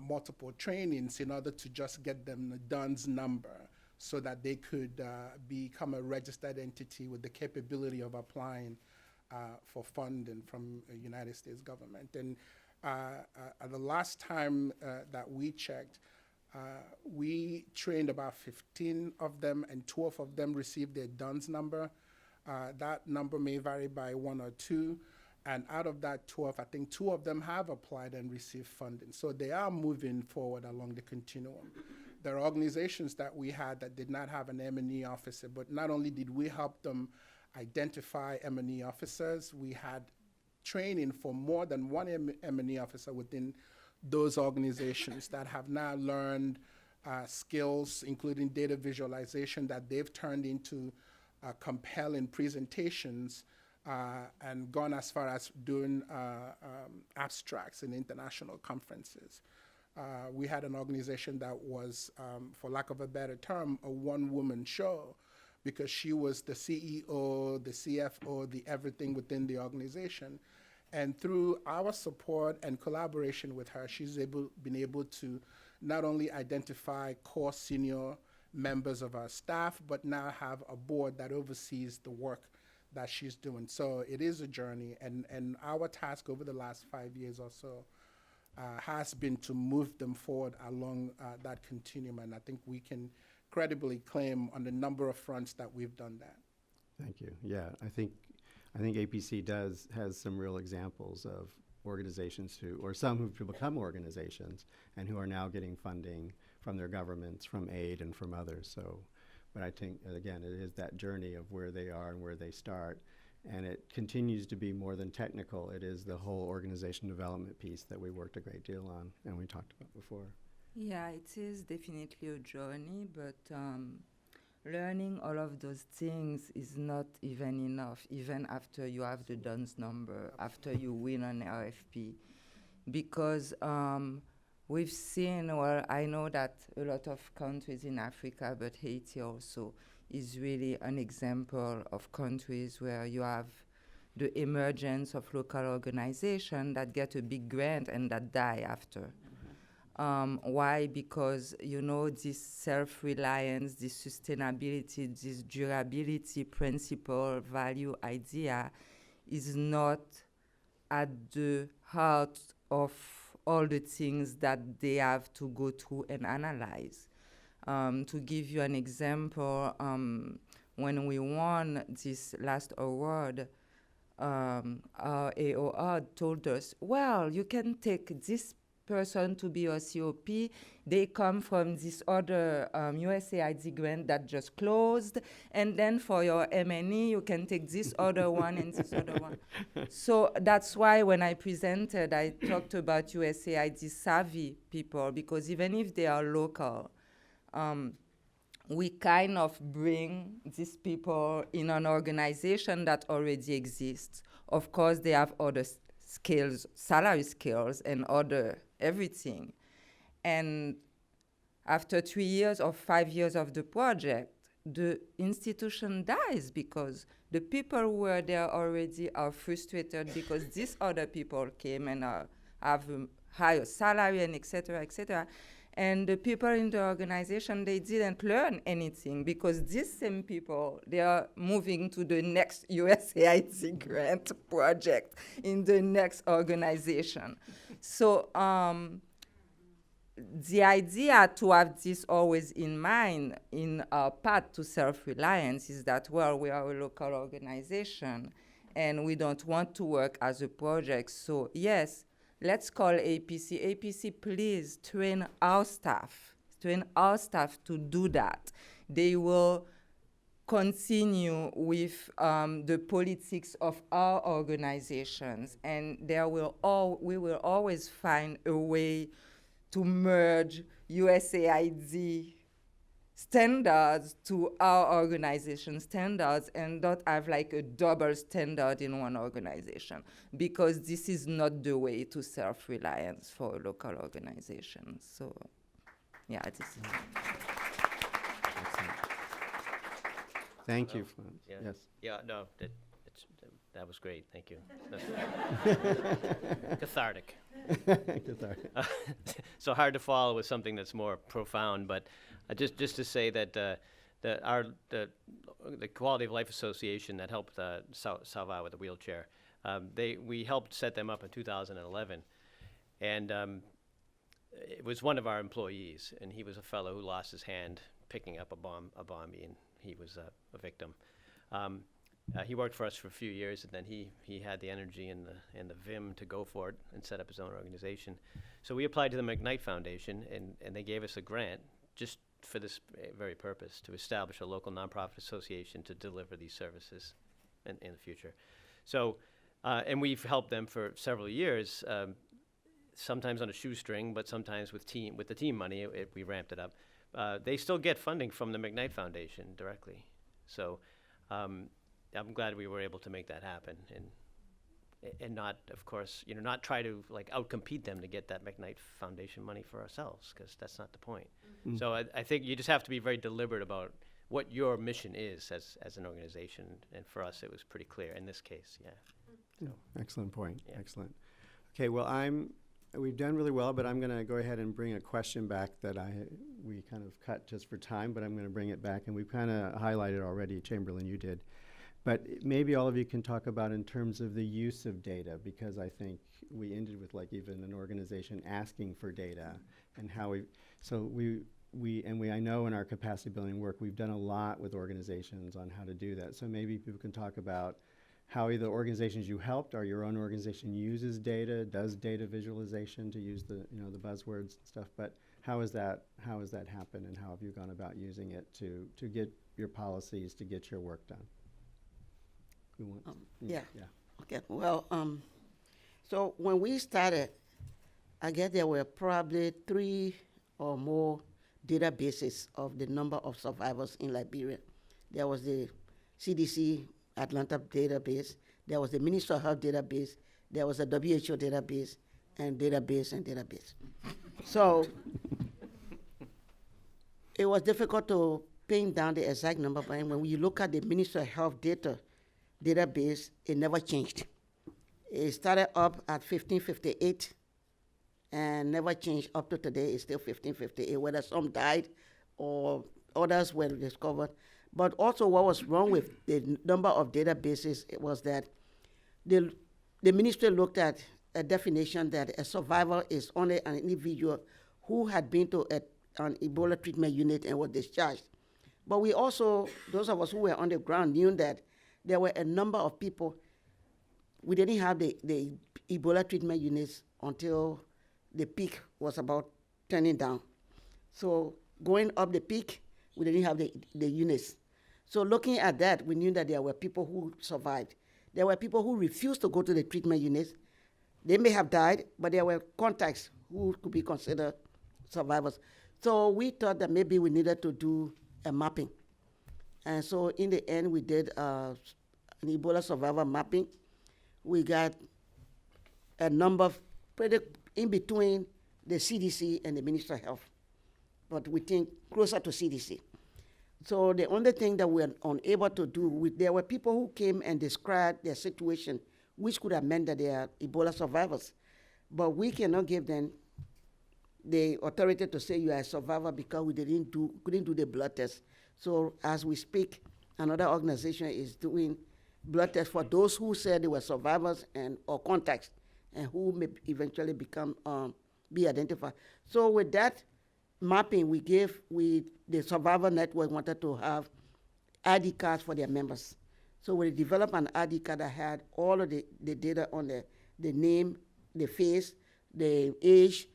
multiple trainings in order to just get them the DUNS number so that they could become a registered entity with the capability of applying for funding from the United States government. And the last time that we checked, we trained about 15 of them, and 12 of them received their DUNS number. That number may vary by 1 or 2. And out of that 12, I think 2 of them have applied and received funding. So they are moving forward along the continuum. There are organizations that we had that did not have an M&E officer, but not only did we help them identify M&E officers, we had training for more than one M&E officer within those organizations that have now learned skills, including data visualization, that they've turned into compelling presentations and gone as far as doing abstracts in international conferences. We had an organization that was, for lack of a better term, a one-woman show, because she was the CEO, the CFO, the everything within the organization. And through our support and collaboration with her, she's been able to not only identify core senior members of our staff, but now have a board that oversees the work that she's doing. So it is a journey, and our task over the last 5 years or so has been to move them forward along that continuum, and I think we can credibly claim on the number of fronts that we've done that. Thank you. Yeah, I think APC has some real examples of organizations or some who've become organizations and who are now getting funding from their governments, from aid, and from others. So, but I think, again, it is that journey of where they are and where they start. And it continues to be more than technical. It is the whole organization development piece that we worked a great deal on and we talked about before. Yeah, it is definitely a journey, but learning all of those things is not even enough, even after you have the DUNS number, after you win an RFP. Because we've seen, well, I know that a lot of countries in Africa, but Haiti also is really an example of countries where you have the emergence of local organizations that get a big grant and that die after. Why? Because, you know, this self-reliance, this sustainability, this durability principle, value idea is not at the heart of all the things that they have to go through and analyze. To give you an example, when we won this last award, our AOR told us, well, you can take this person to be your COP. They come from this other USAID grant that just closed. And then for your M&E, you can take this other one and this other one. So that's why when I presented, I talked about USAID savvy people, because even if they are local, we kind of bring these people in an organization that already exists. Of course, they have other skills, salary skills, and other everything. And after 3 years or 5 years of the project, the institution dies because the people who were there already are frustrated because these other people came and have a higher salary and et cetera, And the people in the organization, they didn't learn anything because these same people, they are moving to the next USAID grant project in the next organization. So the idea to have this always in mind in our path to self-reliance is that, well, we are a local organization and we don't want to work as a project. So yes, let's call APC. APC, please train our staff to do that. They will continue with the politics of our organizations, and we will always find a way to merge USAID standards to our organization standards and not have like a double standard in one organization, because this is not the way to self-reliance for a local organization. So, yeah, it is. Thank you, Florence. Yeah. Yes. Yeah, no, that was great. Thank you. Cathartic. Cathartic. So hard to follow with something that's more profound, but just to say that the Quality of Life Association that helped Salva with the wheelchair, we helped set them up in 2011, and it was one of our employees, and he was a fellow who lost his hand picking up a bomb, and he was a victim. He worked for us for a few years, and then he had the energy and the vim to go for it and set up his own organization. So we applied to the McKnight Foundation, and they gave us a grant just for this very purpose, to establish a local nonprofit association to deliver these services in the future. So, and we've helped them for several years, sometimes on a shoestring, but sometimes with the team money, we ramped it up. They still get funding from the McKnight Foundation directly. So I'm glad we were able to make that happen, and not, of course, not try to like outcompete them to get that McKnight Foundation money for ourselves, because that's not the point. Mm-hmm. So I think you just have to be very deliberate about what your mission is as an organization, and for us it was pretty clear in this case. Yeah. So. Excellent point. Yeah. Excellent. Okay, well, we've done really well, but I'm going to go ahead and bring a question back that we kind of cut just for time, but I'm going to bring it back, and we've kind of highlighted already, Chamberlain, you did. But maybe all of you can talk about in terms of the use of data, because I think we ended with like even an organization asking for data, and how I know in our capacity building work, we've done a lot with organizations on how to do that. So maybe people can talk about how either organizations you helped or your own organization uses data, does data visualization, to use the the buzzwords and stuff. But how has that happened, and how have you gone about using it to get your policies, to get your work done? Yeah. Okay. Well, so when we started, I guess there were probably 3 or more databases of the number of survivors in Liberia. There was the CDC Atlanta database, there was the Ministry of Health database, there was a WHO database, and database. So it was difficult to pin down the exact number, but when you look at the Ministry of Health database, it never changed. It started up at 1558 and never changed up to today. It's still 1558, whether some died or others were discovered. But also what was wrong with the number of databases, it was that the ministry looked at a definition that a survivor is only an individual who had been to an Ebola treatment unit and was discharged. But we also, those of us who were on the ground, knew that there were a number of people. We didn't have the Ebola treatment units until the peak was about turning down. So going up the peak, we didn't have the units. So looking at that, we knew that there were people who survived. There were people who refused to go to the treatment units. They may have died, but there were contacts who could be considered survivors. So we thought that maybe we needed to do a mapping. And so in the end, we did an Ebola survivor mapping. We got a number pretty in between the CDC and the Ministry of Health, but we think closer to CDC. So the only thing that we were unable to do, there were people who came and described their situation, which could have meant that they are Ebola survivors, but we cannot give them the authority to say you are a survivor because we couldn't do the blood test. So as we speak, another organization is doing blood tests for those who said they were survivors and or contacts and who may eventually be identified. So with that mapping, the survivor network wanted to have ID cards for their members. So we developed an ID card that had all of the data on the name, the face, the age,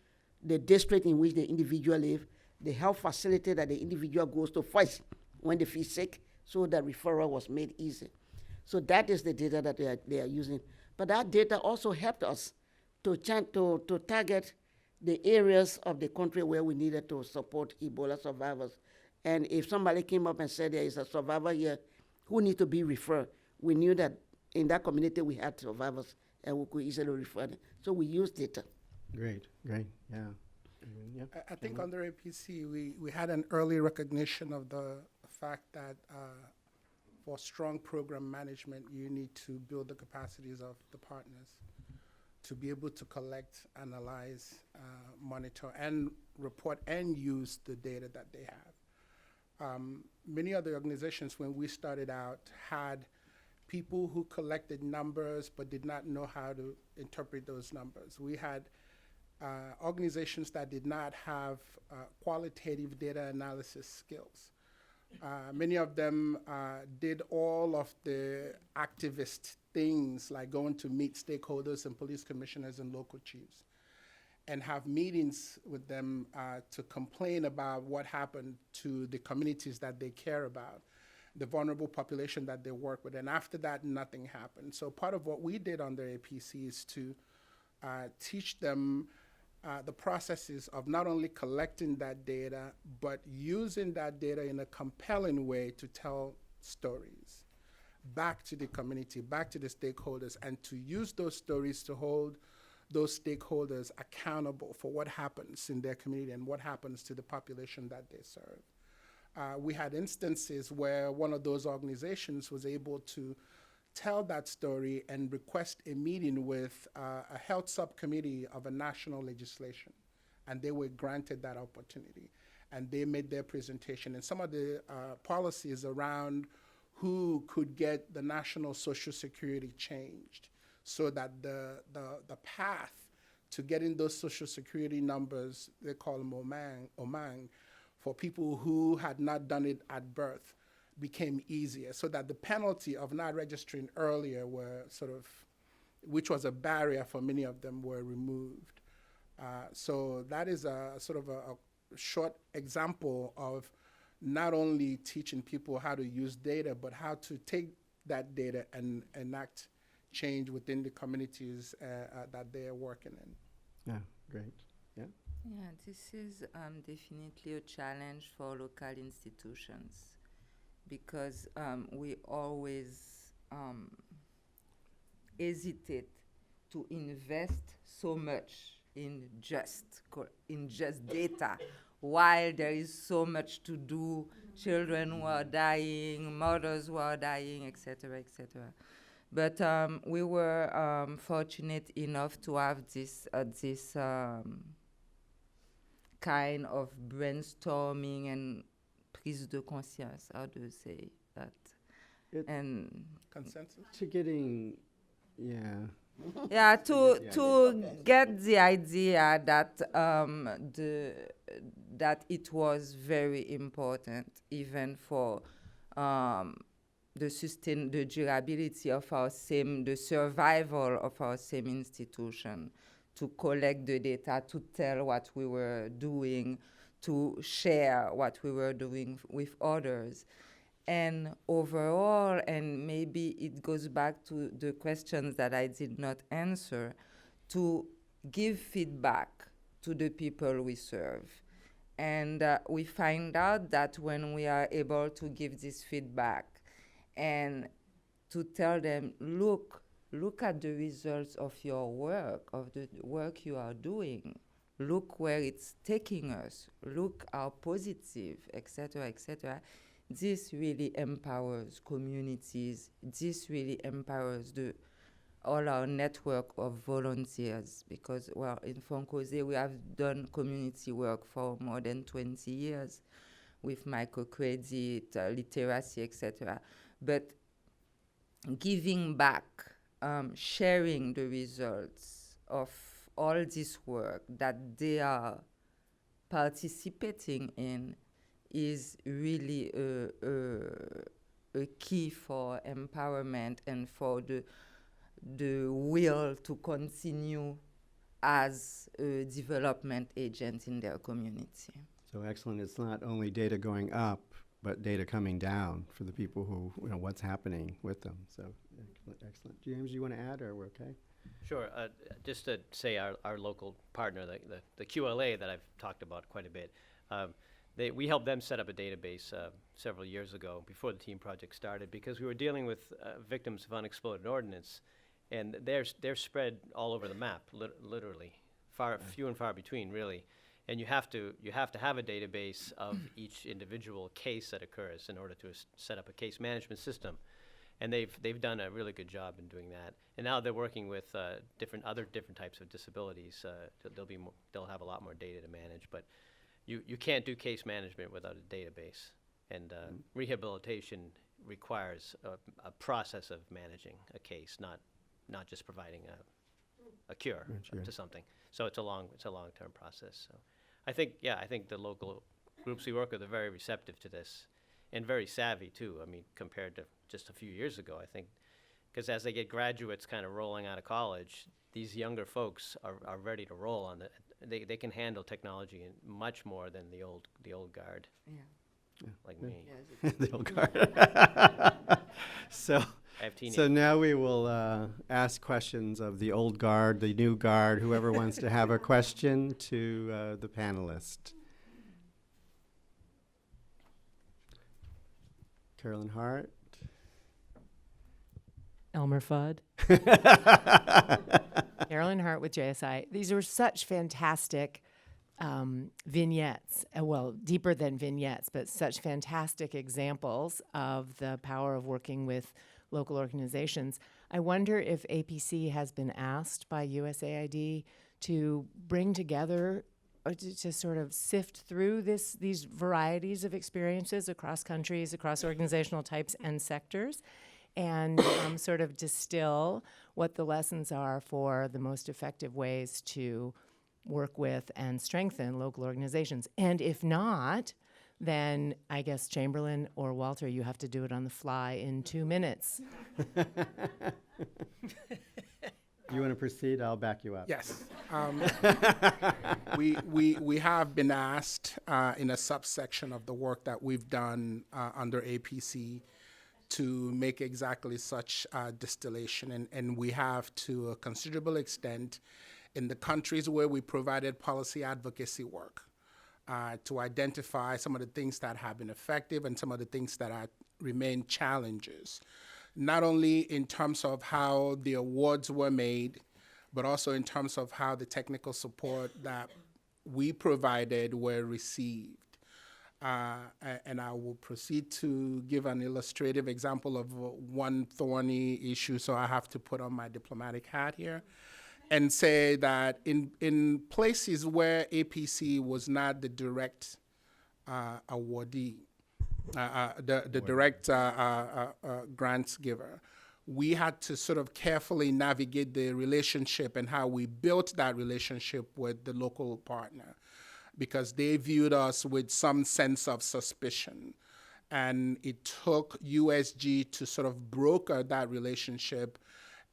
the district in which the individual lives, the health facility that the individual goes to first when they feel sick, so that referral was made easy. So that is the data that they are using. But that data also helped us to target the areas of the country where we needed to support Ebola survivors. And if somebody came up and said there is a survivor here who needs to be referred, we knew that in that community we had survivors and we could easily refer them. So we used data. Great, yeah. Yep. I think under APC, we had an early recognition of the fact that for strong program management, you need to build the capacities of the partners to be able to collect, analyze, monitor, and report and use the data that they have. Many of the organizations, when we started out, had people who collected numbers but did not know how to interpret those numbers. We had organizations that did not have qualitative data analysis skills. Many of them did all of the activist things, like going to meet stakeholders and police commissioners and local chiefs and have meetings with them to complain about what happened to the communities that they care about, the vulnerable population that they work with. And after that, nothing happened. So part of what we did under APC is to teach them the processes of not only collecting that data, but using that data in a compelling way to tell stories back to the community, back to the stakeholders, and to use those stories to hold those stakeholders accountable for what happens in their community and what happens to the population that they serve. We had instances where one of those organizations was able to tell that story and request a meeting with a health subcommittee of a national legislation. And they were granted that opportunity. And they made their presentation. And some of the policies around who could get the national social security changed so that the path to getting those social security numbers, they call them Omang, for people who had not done it at birth, became easier, so that the penalty of not registering earlier which was a barrier for many of them, were removed. So that is a sort of a short example of not only teaching people how to use data, but how to take that data and enact change within the communities that they are working in. Yeah, great. Yeah. Yeah, this is definitely a challenge for local institutions, because we always hesitate to invest so much in just data, while there is so much to do, children who are dying, mothers who are dying, etc., etc. But we were fortunate enough to have this kind of brainstorming and prise de conscience, how do you say that? And Consensus? To getting, yeah. yeah, to get the idea that that it was very important, even for the durability of the survival of our same institution, to collect the data, to tell what we were doing, to share what we were doing with others. And overall, and maybe it goes back to the questions that I did not answer, to give feedback to the people we serve. And we find out that when we are able to give this feedback and to tell them, look at the results of your work, of the work you are doing. Look where it's taking us. Look how positive, etc., etc. This really empowers communities. This really empowers the all our network of volunteers, because, well, in Fonkoze, we have done community work for more than 20 years with microcredit, literacy, etc. But giving back, sharing the results of all this work that they are participating in is really a key for empowerment and for the will to continue as a development agent in their community. So excellent. It's not only data going up, but data coming down for the people who, what's happening with them. So excellent. James, you want to add, or we're okay? Sure. Just to say our local partner, the QLA that I've talked about quite a bit, we helped them set up a database several years ago before the team project started, because we were dealing with victims of unexploded ordnance, and they're spread all over the map, literally, few and far between, really. And you have to have a database of each individual case that occurs in order to set up a case management system. And they've done a really good job in doing that. And now they're working with different types of disabilities. They'll have a lot more data to manage. But you can't do case management without a database. And rehabilitation requires a process of managing a case, not just providing a cure to something. So it's a long-term process. So I think the local groups we work with are very receptive to this, and very savvy too. I mean, compared to just a few years ago, I think, because as they get graduates kind of rolling out of college, these younger folks are ready to roll on it. They can handle technology much more than the old guard, like me. The old guard. So. I have teenagers. So now we will ask questions of the old guard, the new guard, whoever wants to have a question to the panelist. Carolyn Hart. Elmer Fudd. Carolyn Hart with JSI. These were such fantastic vignettes, well, deeper than vignettes, but such fantastic examples of the power of working with local organizations. I wonder if APC has been asked by USAID to bring together or to sort of sift through these varieties of experiences across countries, across organizational types and sectors, and sort of distill what the lessons are for the most effective ways to work with and strengthen local organizations. And if not, then I guess Chamberlain or Walter, you have to do it on the fly in 2 minutes. You want to proceed? I'll back you up. Yes. We have been asked in a subsection of the work that we've done under APC to make exactly such distillation. And we have, to a considerable extent, in the countries where we provided policy advocacy work, to identify some of the things that have been effective and some of the things that remain challenges, not only in terms of how the awards were made, but also in terms of how the technical support that we provided were received. And I will proceed to give an illustrative example of one thorny issue, so I have to put on my diplomatic hat here and say that in places where APC was not the direct awardee, the direct grants giver, we had to sort of carefully navigate the relationship and how we built that relationship with the local partner, because they viewed us with some sense of suspicion. And it took USG to sort of broker that relationship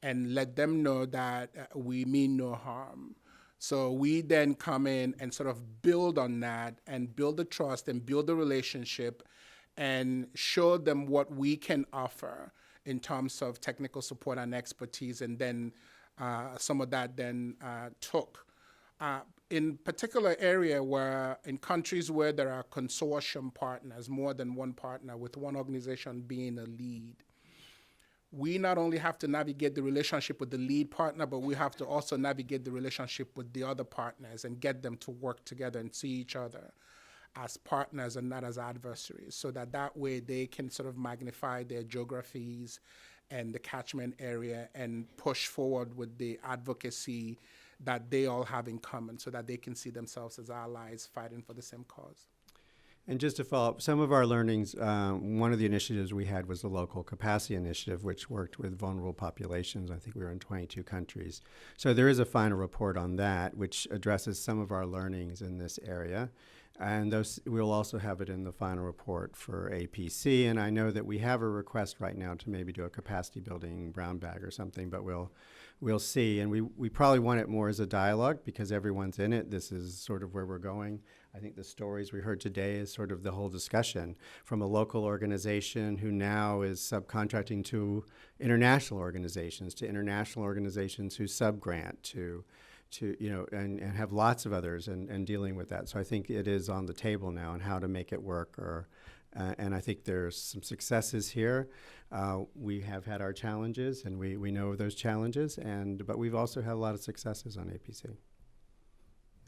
and let them know that we mean no harm. So we then come in and sort of build on that and build the trust and build the relationship and show them what we can offer in terms of technical support and expertise. And then some of that then took. In particular area where, in countries where there are consortium partners, more than one partner, with one organization being a lead, we not only have to navigate the relationship with the lead partner, but we have to also navigate the relationship with the other partners and get them to work together and see each other as partners and not as adversaries, so that way they can sort of magnify their geographies and the catchment area and push forward with the advocacy that they all have in common so that they can see themselves as allies fighting for the same cause. And just to follow up, some of our learnings, one of the initiatives we had was the Local Capacity Initiative, which worked with vulnerable populations. I think we were in 22 countries. So there is a final report on that, which addresses some of our learnings in this area. And those, we'll also have it in the final report for APC. And I know that we have a request right now to maybe do a capacity building brown bag or something, but we'll see. And we probably want it more as a dialogue because everyone's in it. This is sort of where we're going. I think the stories we heard today is sort of the whole discussion from a local organization who now is subcontracting to international organizations who sub-grant to you know, and have lots of others and dealing with that. So I think it is on the table now and how to make it work. And I think there's some successes here. We have had our challenges, and we know those challenges, but we've also had a lot of successes on APC.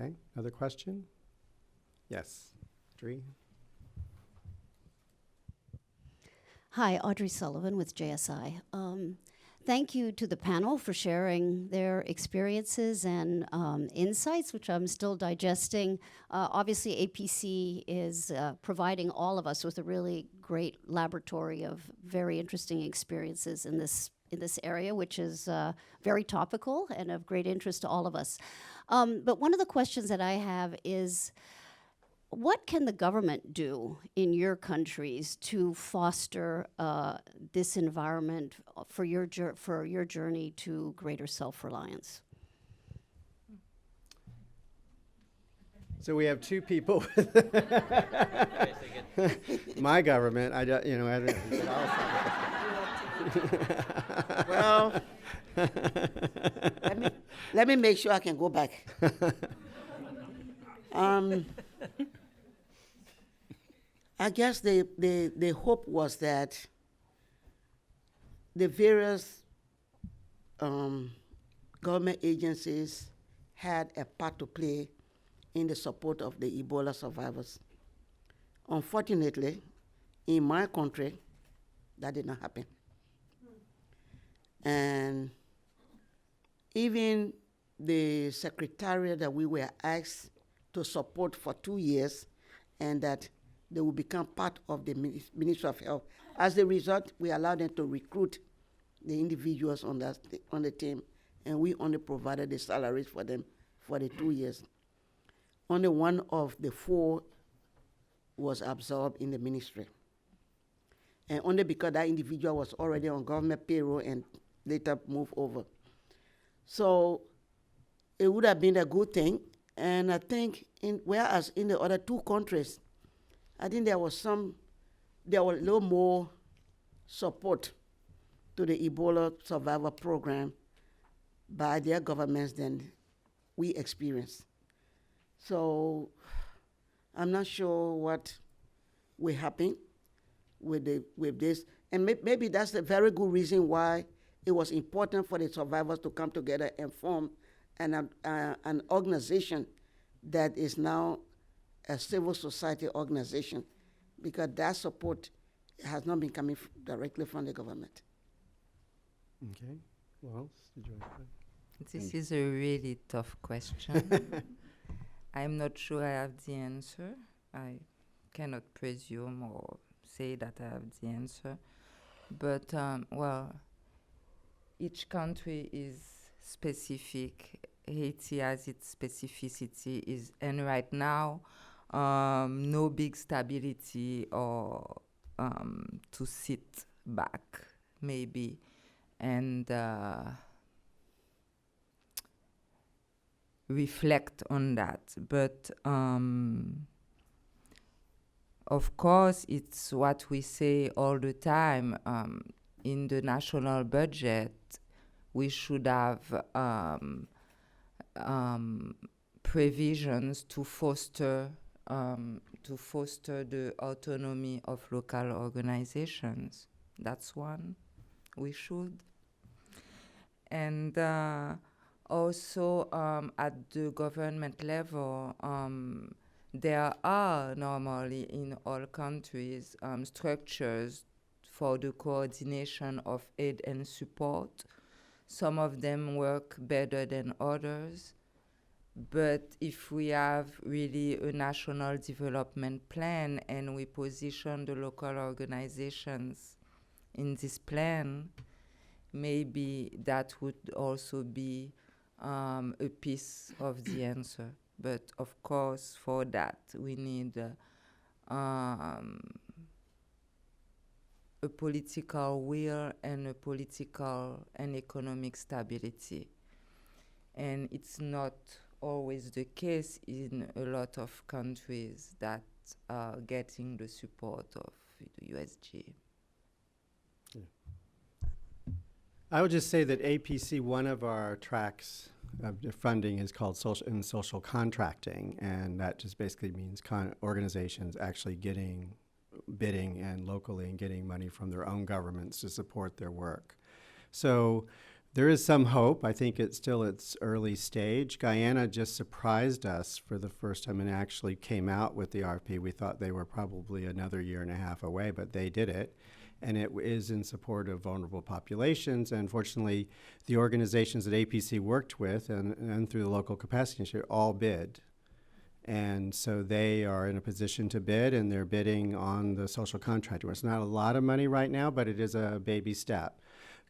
Okay, another question? Yes, Dree. Hi, Audrey Sullivan with JSI. Thank you to the panel for sharing their experiences and insights, which I'm still digesting. Obviously, APC is providing all of us with a really great laboratory of very interesting experiences in this area, which is very topical and of great interest to all of us. But one of the questions that I have is, what can the government do in your countries to foster this environment for your journey to greater self-reliance? So we have two people. My government, I don't know. Well, let me make sure I can go back. I guess the hope was that the various government agencies had a part to play in the support of the Ebola survivors. Unfortunately, in my country, that did not happen. And even the secretariat that we were asked to support for 2 years, and that they will become part of the Ministry of Health. As a result, we allowed them to recruit the individuals on the team, and we only provided the salaries for them for the 2 years. Only one of the 4 was absorbed in the ministry. And only because that individual was already on government payroll and later moved over. So it would have been a good thing. And I think, whereas in the other 2 countries, I think there was a little more support to the Ebola survivor program by their governments than we experienced. So I'm not sure what will happen with this. And maybe that's a very good reason why it was important for the survivors to come together and form an organization that is now a civil society organization, because that support has not been coming directly from the government. Okay. What else did you want to say? This is a really tough question. I'm not sure I have the answer. I cannot presume or say that I have the answer. But, well, each country is specific. Haiti has its specificity, and right now, no big stability or to sit back, maybe, and reflect on that. But of course, it's what we say all the time. In the national budget, we should have provisions to foster the autonomy of local organizations. That's one. We should. And also at the government level, there are normally in all countries structures for the coordination of aid and support. Some of them work better than others. But if we have really a national development plan and we position the local organizations in this plan, maybe that would also be a piece of the answer. But of course, for that, we need a political will and a political and economic stability. And it's not always the case in a lot of countries that are getting the support of the USG. I would just say that APC, one of our tracks of the funding is called social contracting, and that just basically means organizations actually bidding and locally and getting money from their own governments to support their work. So there is some hope. I think it's still its early stage. Guyana just surprised us for the first time and actually came out with the RFP. We thought they were probably another year and a half away, but they did it. And it is in support of vulnerable populations. And fortunately, the organizations that APC worked with and through the local capacity initiative all bid. And so they are in a position to bid, and they're bidding on the social contract. It's not a lot of money right now, but it is a baby step.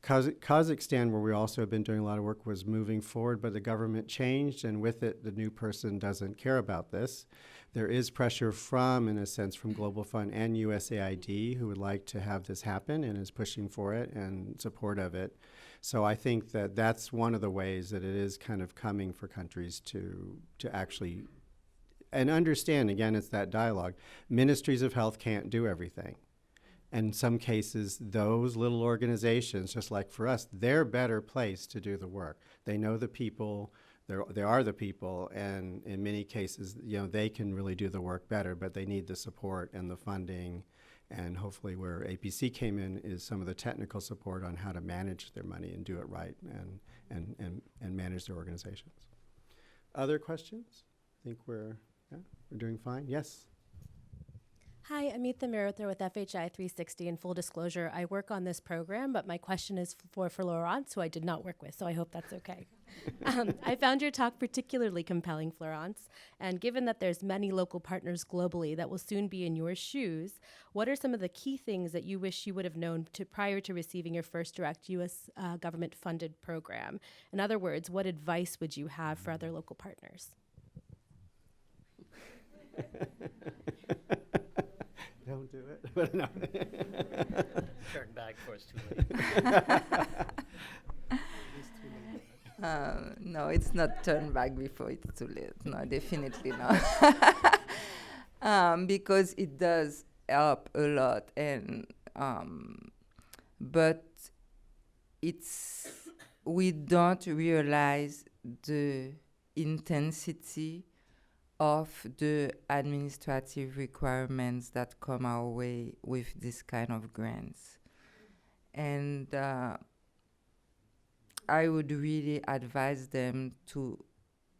Kazakhstan, where we also have been doing a lot of work, was moving forward, but the government changed, and with it, the new person doesn't care about this. There is pressure in a sense, from Global Fund and USAID, who would like to have this happen and is pushing for it and support of it. So I think that that's one of the ways that it is kind of coming for countries to actually, and understand, again, it's that dialogue. Ministries of health can't do everything. And in some cases, those little organizations, just like for us, they're better placed to do the work. They know the people, they are the people, and in many cases, they can really do the work better, but they need the support and the funding, and hopefully where APC came in is some of the technical support on how to manage their money and do it right and manage their organizations. Other questions? I think we're doing fine. Yes? Hi, I'm Ethan Merother with FHI 360. In full disclosure, I work on this program, but my question is for Florence, who I did not work with, so I hope that's okay. I found your talk particularly compelling, Florence, and given that there's many local partners globally that will soon be in your shoes, what are some of the key things that you wish you would have known prior to receiving your first direct U.S. government-funded program? In other words, what advice would you have for other local partners? Don't do it. But no. Turn back before it's too late. No, it's not turn back before it's too late. No, definitely not. Because it does help a lot, and but we don't realize the intensity of the administrative requirements that come our way with this kind of grants. And I would really advise them to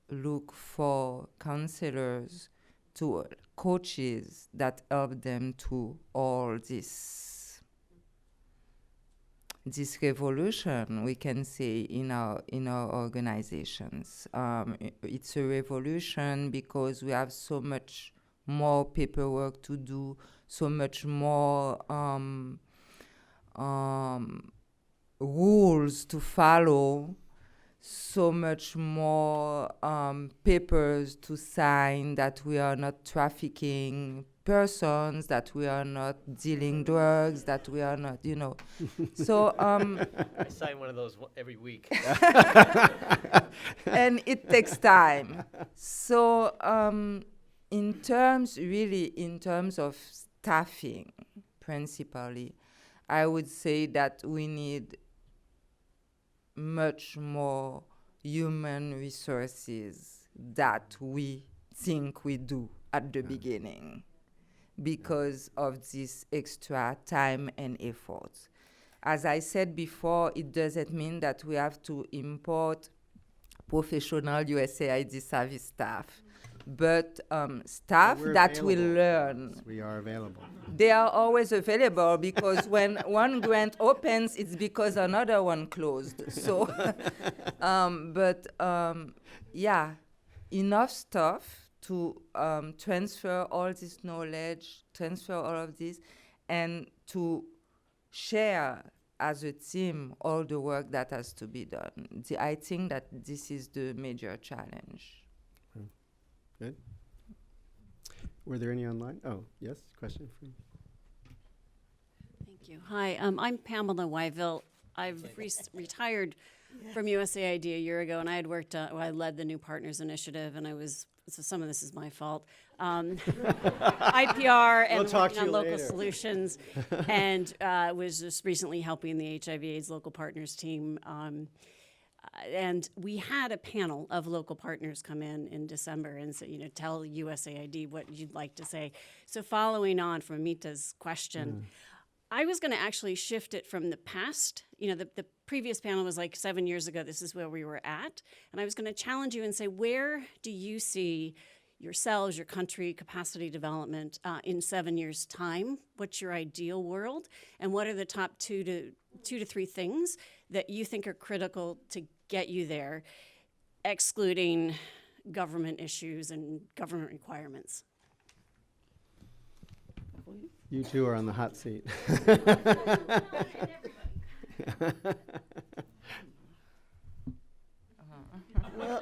look for counselors, to coaches that help them to all this revolution, we can say, in our organizations. It's a revolution because we have so much more paperwork to do, so much more rules to follow, so much more papers to sign, that we are not trafficking persons, that we are not dealing drugs, that we are not, So I sign one of those every week. and it takes time. So in terms of staffing, principally, I would say that we need much more human resources that we think we do at the beginning, because of this extra time and effort. As I said before, it doesn't mean that we have to import professional USAID service staff. but staff We're that will available. learn. We are available. They are always available because when one grant opens, it's because another one closed. So, yeah, enough stuff to transfer all this knowledge, transfer all of this, and to share as a team all the work that has to be done. I think that this is the major challenge. Good. Were there any online? Oh, yes, question from Thank you. Hi, I'm Pamela Wyville. I've retired from USAID a year ago, and I had worked, I led the New Partners Initiative, and so some of this is my fault. IPR and working on local solutions, and was just recently helping the HIV/AIDS local partners team. And we had a panel of local partners come in December and say, tell USAID what you'd like to say. So following on from Amita's question, I was going to actually shift it from the past. The previous panel was like 7 years ago, this is where we were at. And I was going to challenge you and say, where do you see yourselves, your country, capacity development in 7 years' time? What's your ideal world? And what are the top two to three things that you think are critical to get you there, excluding government issues and government requirements? you two are on the hot seat. Well,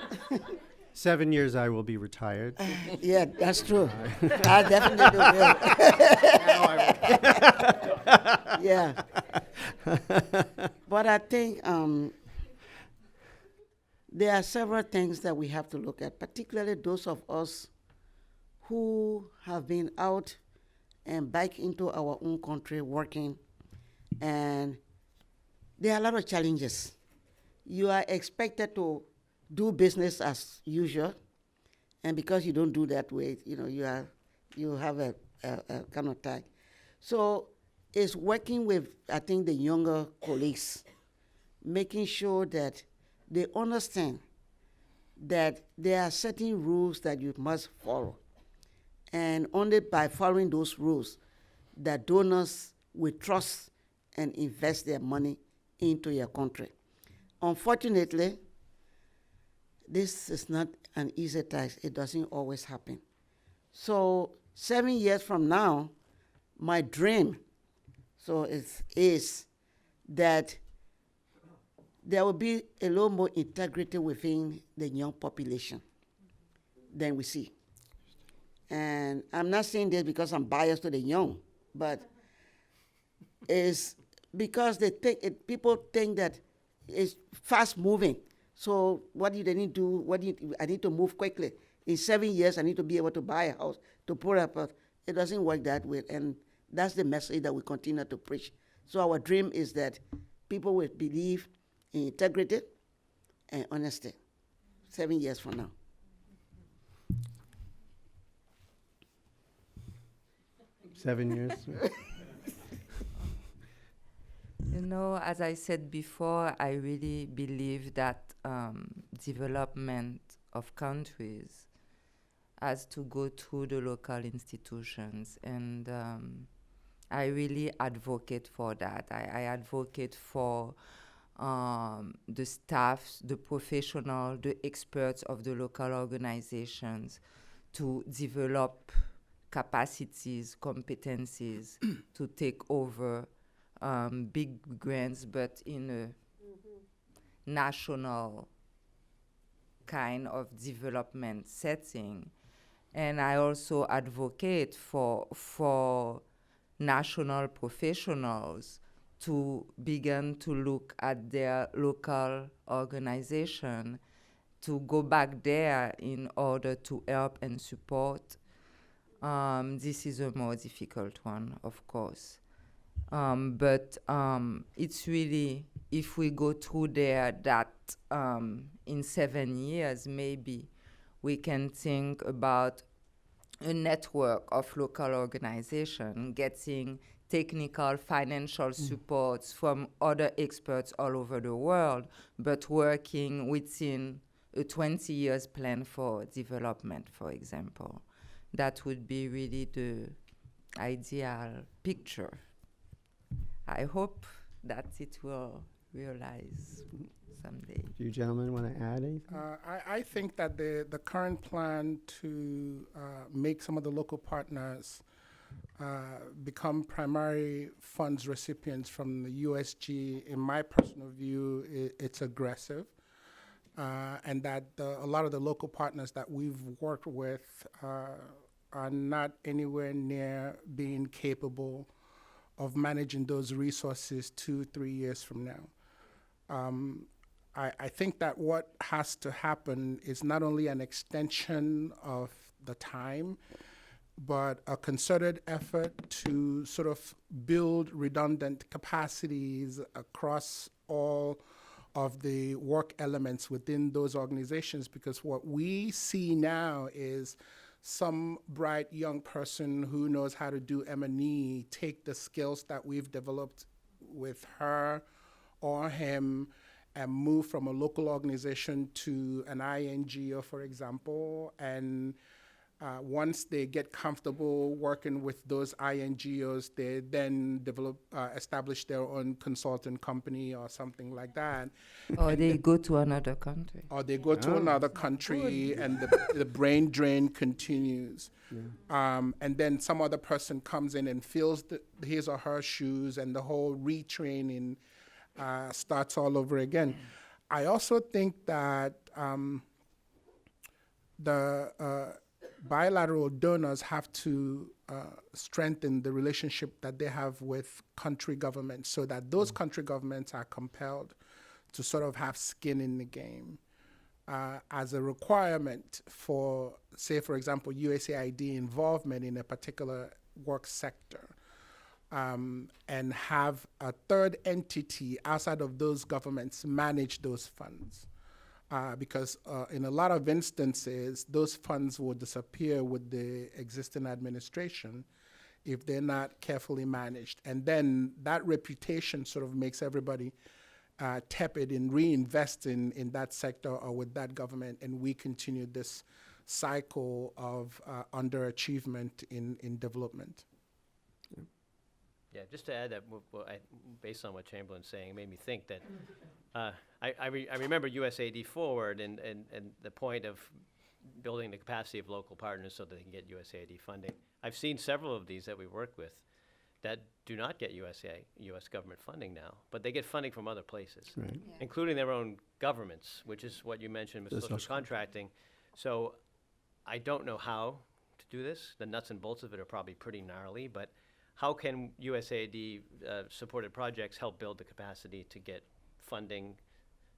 7 years I will be retired. yeah, that's true. I definitely will. Yeah. But I think there are several things that we have to look at, particularly those of us who have been out and back into our own country working. And there are a lot of challenges. You are expected to do business as usual, and because you don't do that way, you have a kind of tag. So it's working with, I think, the younger colleagues, making sure that they understand that there are certain rules that you must follow, and only by following those rules that donors will trust and invest their money into your country. Unfortunately, this is not an easy task. It doesn't always happen. So 7 years from now, my dream is that there will be a little more integrity within the young population than we see. And I'm not saying this because I'm biased to the young, but it's because people think that it's fast moving. So what do they need to do? I need to move quickly. In 7 years, I need to be able to buy a house, to put up a, it doesn't work that way. And that's the message that we continue to preach. So our dream is that people will believe in integrity and honesty 7 years from now. 7 years? As I said before, I really believe that development of countries has to go through the local institutions, and I really advocate for that. I advocate for the staff, the professional, the experts of the local organizations to develop capacities, competencies to take over big grants, but in a national kind of development setting. And I also advocate for national professionals to begin to look at their local organization, to go back there in order to help and support. This is a more difficult one, of course. But it's really, if we go through there, that in 7 years, maybe we can think about a network of local organizations getting technical, financial supports from other experts all over the world, but working within a 20 years plan for development, for example. That would be really the ideal picture. I hope that it will realize someday. Do you gentlemen want to add anything? I think that the current plan to make some of the local partners become primary funds recipients from the USG, in my personal view, it's aggressive. And that a lot of the local partners that we've worked with are not anywhere near being capable of managing those resources 2-3 years from now. I think that what has to happen is not only an extension of the time, but a concerted effort to sort of build redundant capacities across all of the work elements within those organizations, because what we see now is some bright young person who knows how to do M&E take the skills that we've developed with her or him and move from a local organization to an INGO, for example, and once they get comfortable working with those INGOs, they then establish their own consulting company or something like that. Or they go to another country. Or they go to another country, and the brain drain continues. Yeah. And then some other person comes in and fills his or her shoes, and the whole retraining starts all over again. I also think that the bilateral donors have to strengthen the relationship that they have with country governments, so that those country governments are compelled to sort of have skin in the game as a requirement for, say, for example, USAID involvement in a particular work sector, and have a third entity outside of those governments manage those funds. Because in a lot of instances, those funds will disappear with the existing administration if they're not carefully managed. And then that reputation sort of makes everybody tepid in reinvesting in that sector or with that government, and we continue this cycle of underachievement in development. Yeah, just to add that, based on what Chamberlain's saying, it made me think that I remember USAID Forward and the point of building the capacity of local partners so that they can get USAID funding. I've seen several of these that we work with that do not get U.S. government funding now, but they get funding from other places, right. Including their own governments, which is what you mentioned with social contracting. So I don't know how to do this. The nuts and bolts of it are probably pretty gnarly, but how can USAID supported projects help build the capacity to get funding,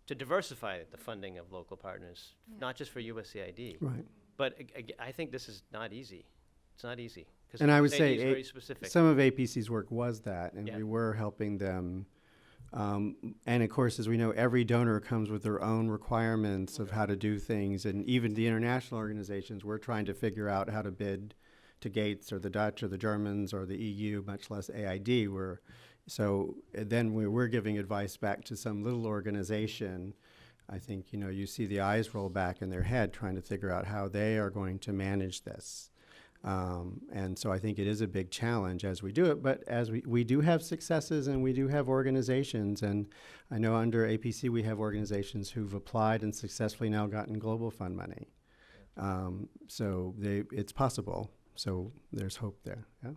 to diversify the funding of local partners, not just for USAID? Right. But I think this is not easy. It's not easy. And I would USAID say is very specific. Some of APC's work was that, and we were helping them. And of course, as we know, every donor comes with their own requirements of how to do things. And even the international organizations, we're trying to figure out how to bid to Gates or the Dutch or the Germans or the EU, much less AID. So then we're giving advice back to some little organization. I think, you see the eyes roll back in their head trying to figure out how they are going to manage this. And so I think it is a big challenge as we do it, but as we do have successes and we do have organizations, and I know under APC we have organizations who've applied and successfully now gotten Global Fund money. So it's possible. So there's hope there. Yeah.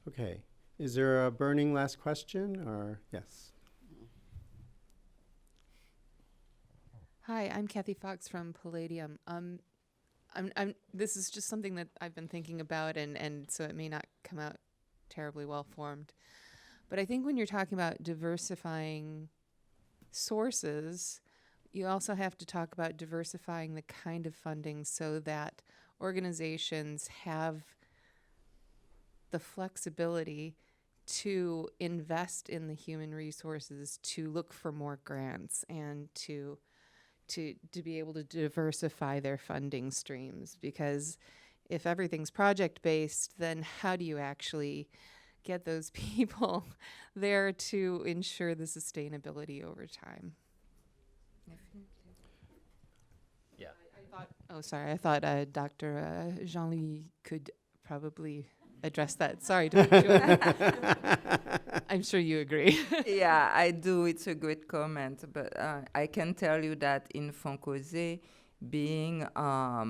Okay. Is there a burning last question, or yes? Hi, I'm Kathy Fox from Palladium. This is just something that I've been thinking about, and so it may not come out terribly well formed. But I think when you're talking about diversifying sources, you also have to talk about diversifying the kind of funding so that organizations have the flexibility to invest in the human resources, to look for more grants, and to be able to diversify their funding streams. Because if everything's project-based, then how do you actually get those people there to ensure the sustainability over time? Oh, sorry. I thought Dr. Jean-Louis could probably address that. Sorry to make sure. I'm sure you agree. Yeah, I do. It's a great comment, but I can tell you that in Foncoze, being a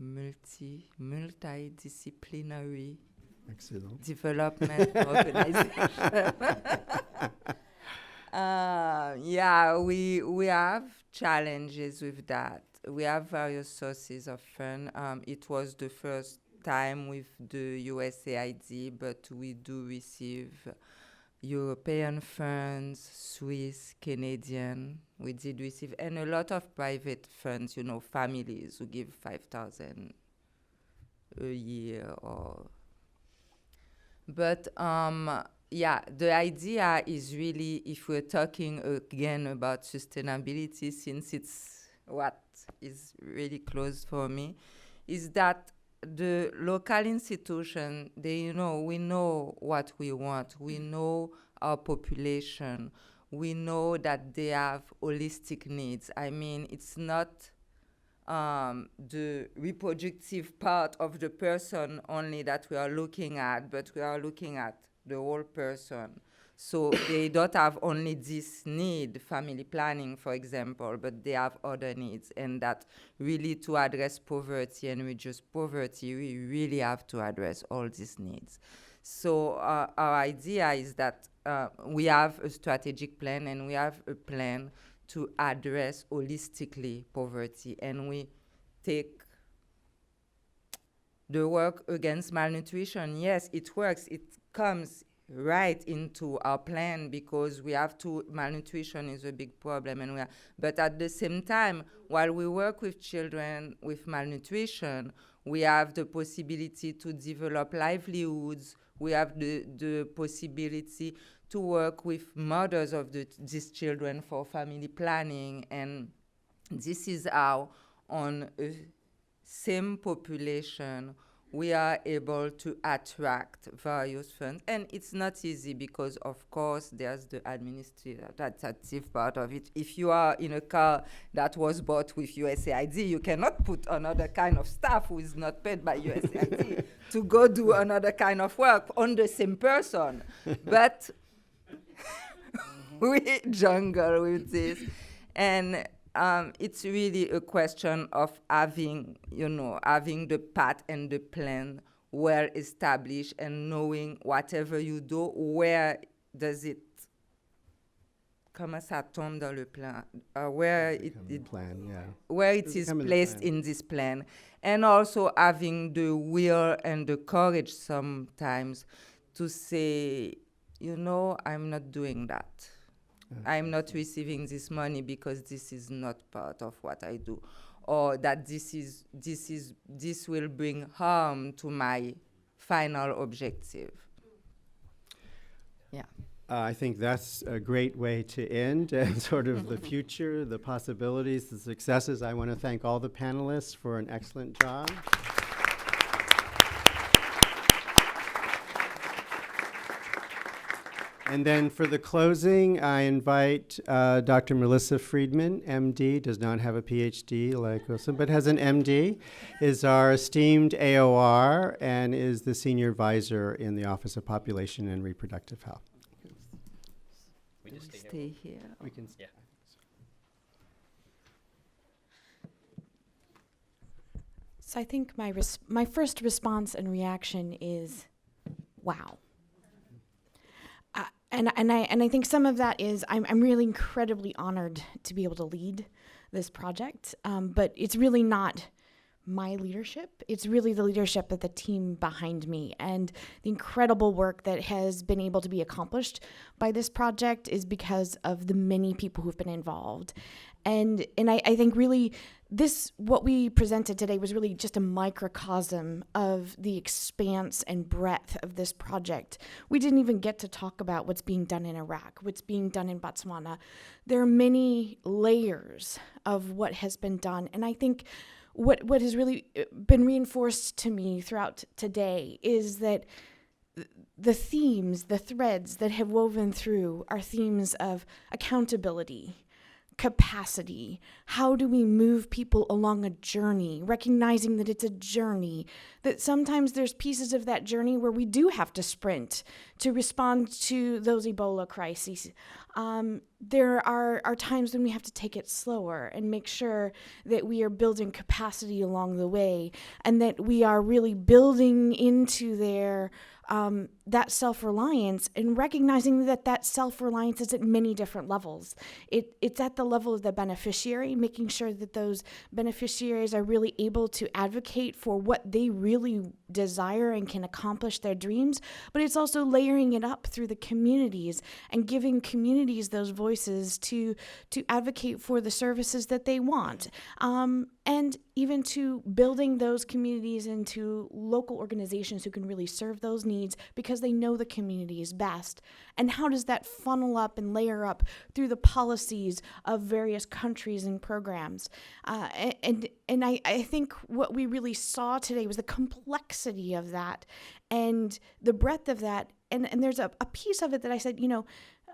multidisciplinary Excellent. development organization, yeah, we have challenges with that. We have various sources of fund. It was the first time with the USAID, but we do receive European funds, Swiss, Canadian. We did receive, and a lot of private funds, you know, families who give 5,000 a year or. But yeah, the idea is really, if we're talking again about sustainability, since it's what is really close for me, is that the local institution, we know what we want. We know our population. We know that they have holistic needs. I mean, it's not the reproductive part of the person only that we are looking at, but we are looking at the whole person. So they don't have only this need, family planning, for example, but they have other needs. And that really, to address poverty and reduce poverty, we really have to address all these needs. So our idea is that we have a strategic plan, and we have a plan to address holistically poverty. And we take the work against malnutrition. Yes, it works. It comes right into our plan because we have to, malnutrition is a big problem, and but at the same time, while we work with children with malnutrition, we have the possibility to develop livelihoods. We have the possibility to work with mothers of these children for family planning, and this is how, on a same population, we are able to attract various funds. And it's not easy because, of course, there's the administrative part of it. If you are in a car that was bought with USAID, you cannot put another kind of staff who is not paid by USAID to go do another kind of work on the same person. But we jungle with this. And it's really a question of having the path and the plan well established, and knowing whatever you do, where does it, comment ça tombe dans le plan, where it is placed in this plan, and also having the will and the courage sometimes to say, I'm not doing that. I'm not receiving this money because this is not part of what I do, or that this will bring harm to my final objective. Yeah. I think that's a great way to end, and sort of the future, the possibilities, the successes. I want to thank all the panelists for an excellent job. And then for the closing, I invite Dr. Melissa Friedman, MD, does not have a PhD like Wilson, but has an MD, is our esteemed AOR, and is the senior advisor in the Office of Population and Reproductive Health. We just stay here. We can. Yeah. So I think my first response and reaction is, wow. And I think some of that is I'm really incredibly honored to be able to lead this project, but it's really not my leadership. It's really the leadership of the team behind me, and the incredible work that has been able to be accomplished by this project is because of the many people who've been involved. And I think really what we presented today was really just a microcosm of the expanse and breadth of this project. We didn't even get to talk about what's being done in Iraq, what's being done in Botswana. There are many layers of what has been done. And I think what has really been reinforced to me throughout today is that the themes, the threads that have woven through are themes of accountability, capacity? How do we move people along a journey, recognizing that it's a journey, that sometimes there's pieces of that journey where we do have to sprint to respond to those Ebola crises. There are times when we have to take it slower and make sure that we are building capacity along the way, and that we are really building into their that self-reliance, and recognizing that self-reliance is at many different levels. It's at the level of the beneficiary, making sure that those beneficiaries are really able to advocate for what they really desire and can accomplish their dreams, but it's also layering it up through the communities and giving communities those voices to advocate for the services that they want. And even to building those communities into local organizations who can really serve those needs because they know the communities best. And how does that funnel up and layer up through the policies of various countries and programs? And I think what we really saw today was the complexity of that and the breadth of that. And there's a piece of it that I said,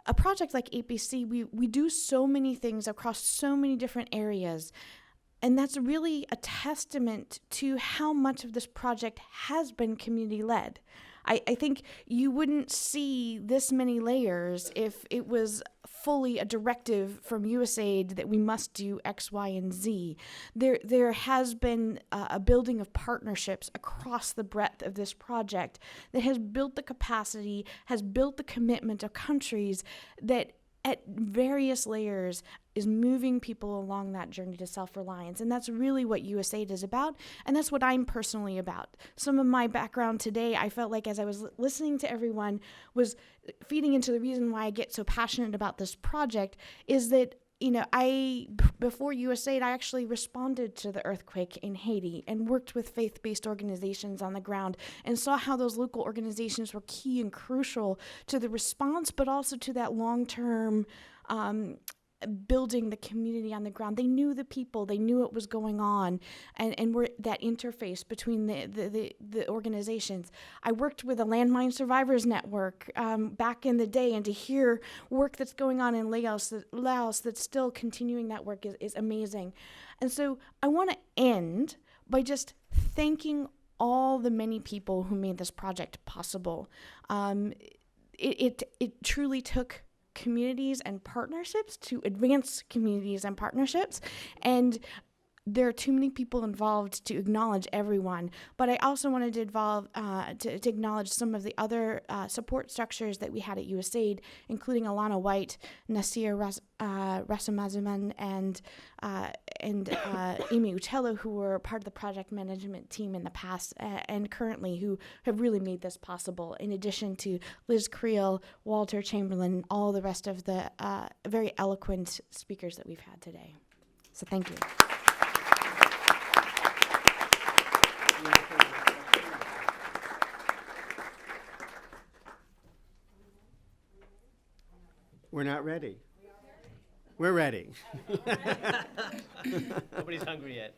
a project like APC, we do so many things across so many different areas. And that's really a testament to how much of this project has been community-led. I think you wouldn't see this many layers if it was fully a directive from USAID that we must do X, Y, and Z. There has been a building of partnerships across the breadth of this project that has built the capacity, has built the commitment of countries that at various layers is moving people along that journey to self-reliance. And that's really what USAID is about, and that's what I'm personally about. Some of my background today, I felt like as I was listening to everyone, was feeding into the reason why I get so passionate about this project is that before USAID, I actually responded to the earthquake in Haiti and worked with faith-based organizations on the ground and saw how those local organizations were key and crucial to the response, but also to that long-term building the community on the ground. They knew the people, they knew what was going on, and were that interface between the organizations. I worked with a landmine survivors network back in the day, and to hear work that's going on in Laos that's still continuing that work is amazing. And so I want to end by just thanking all the many people who made this project possible. It truly took communities and partnerships to advance communities and partnerships, and there are too many people involved to acknowledge everyone. But I also wanted to acknowledge some of the other support structures that we had at USAID, including Alana White, Nasir Rasamazuman, and Amy Utello, who were part of the project management team in the past and currently, who have really made this possible, in addition to Liz Creel, Walter Chamberlain, all the rest of the very eloquent speakers that we've had today. So thank you. We're not ready. We're ready. Nobody's hungry yet.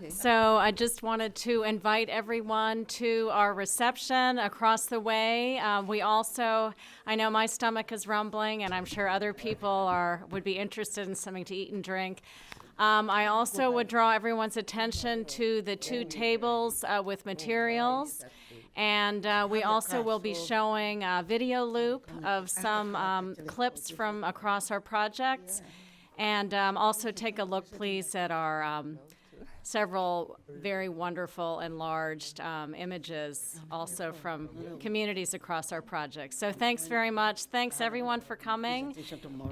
So I just wanted to invite everyone to our reception across the way. We also, I know my stomach is rumbling, and I'm sure other people would be interested in something to eat and drink. I also would draw everyone's attention to the 2 tables with materials. And we also will be showing a video loop of some clips from across our projects. And also take a look, please, at our several very wonderful enlarged images also from communities across our projects. So thanks very much. Thanks, everyone, for coming.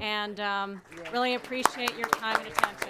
And really appreciate your time and attention.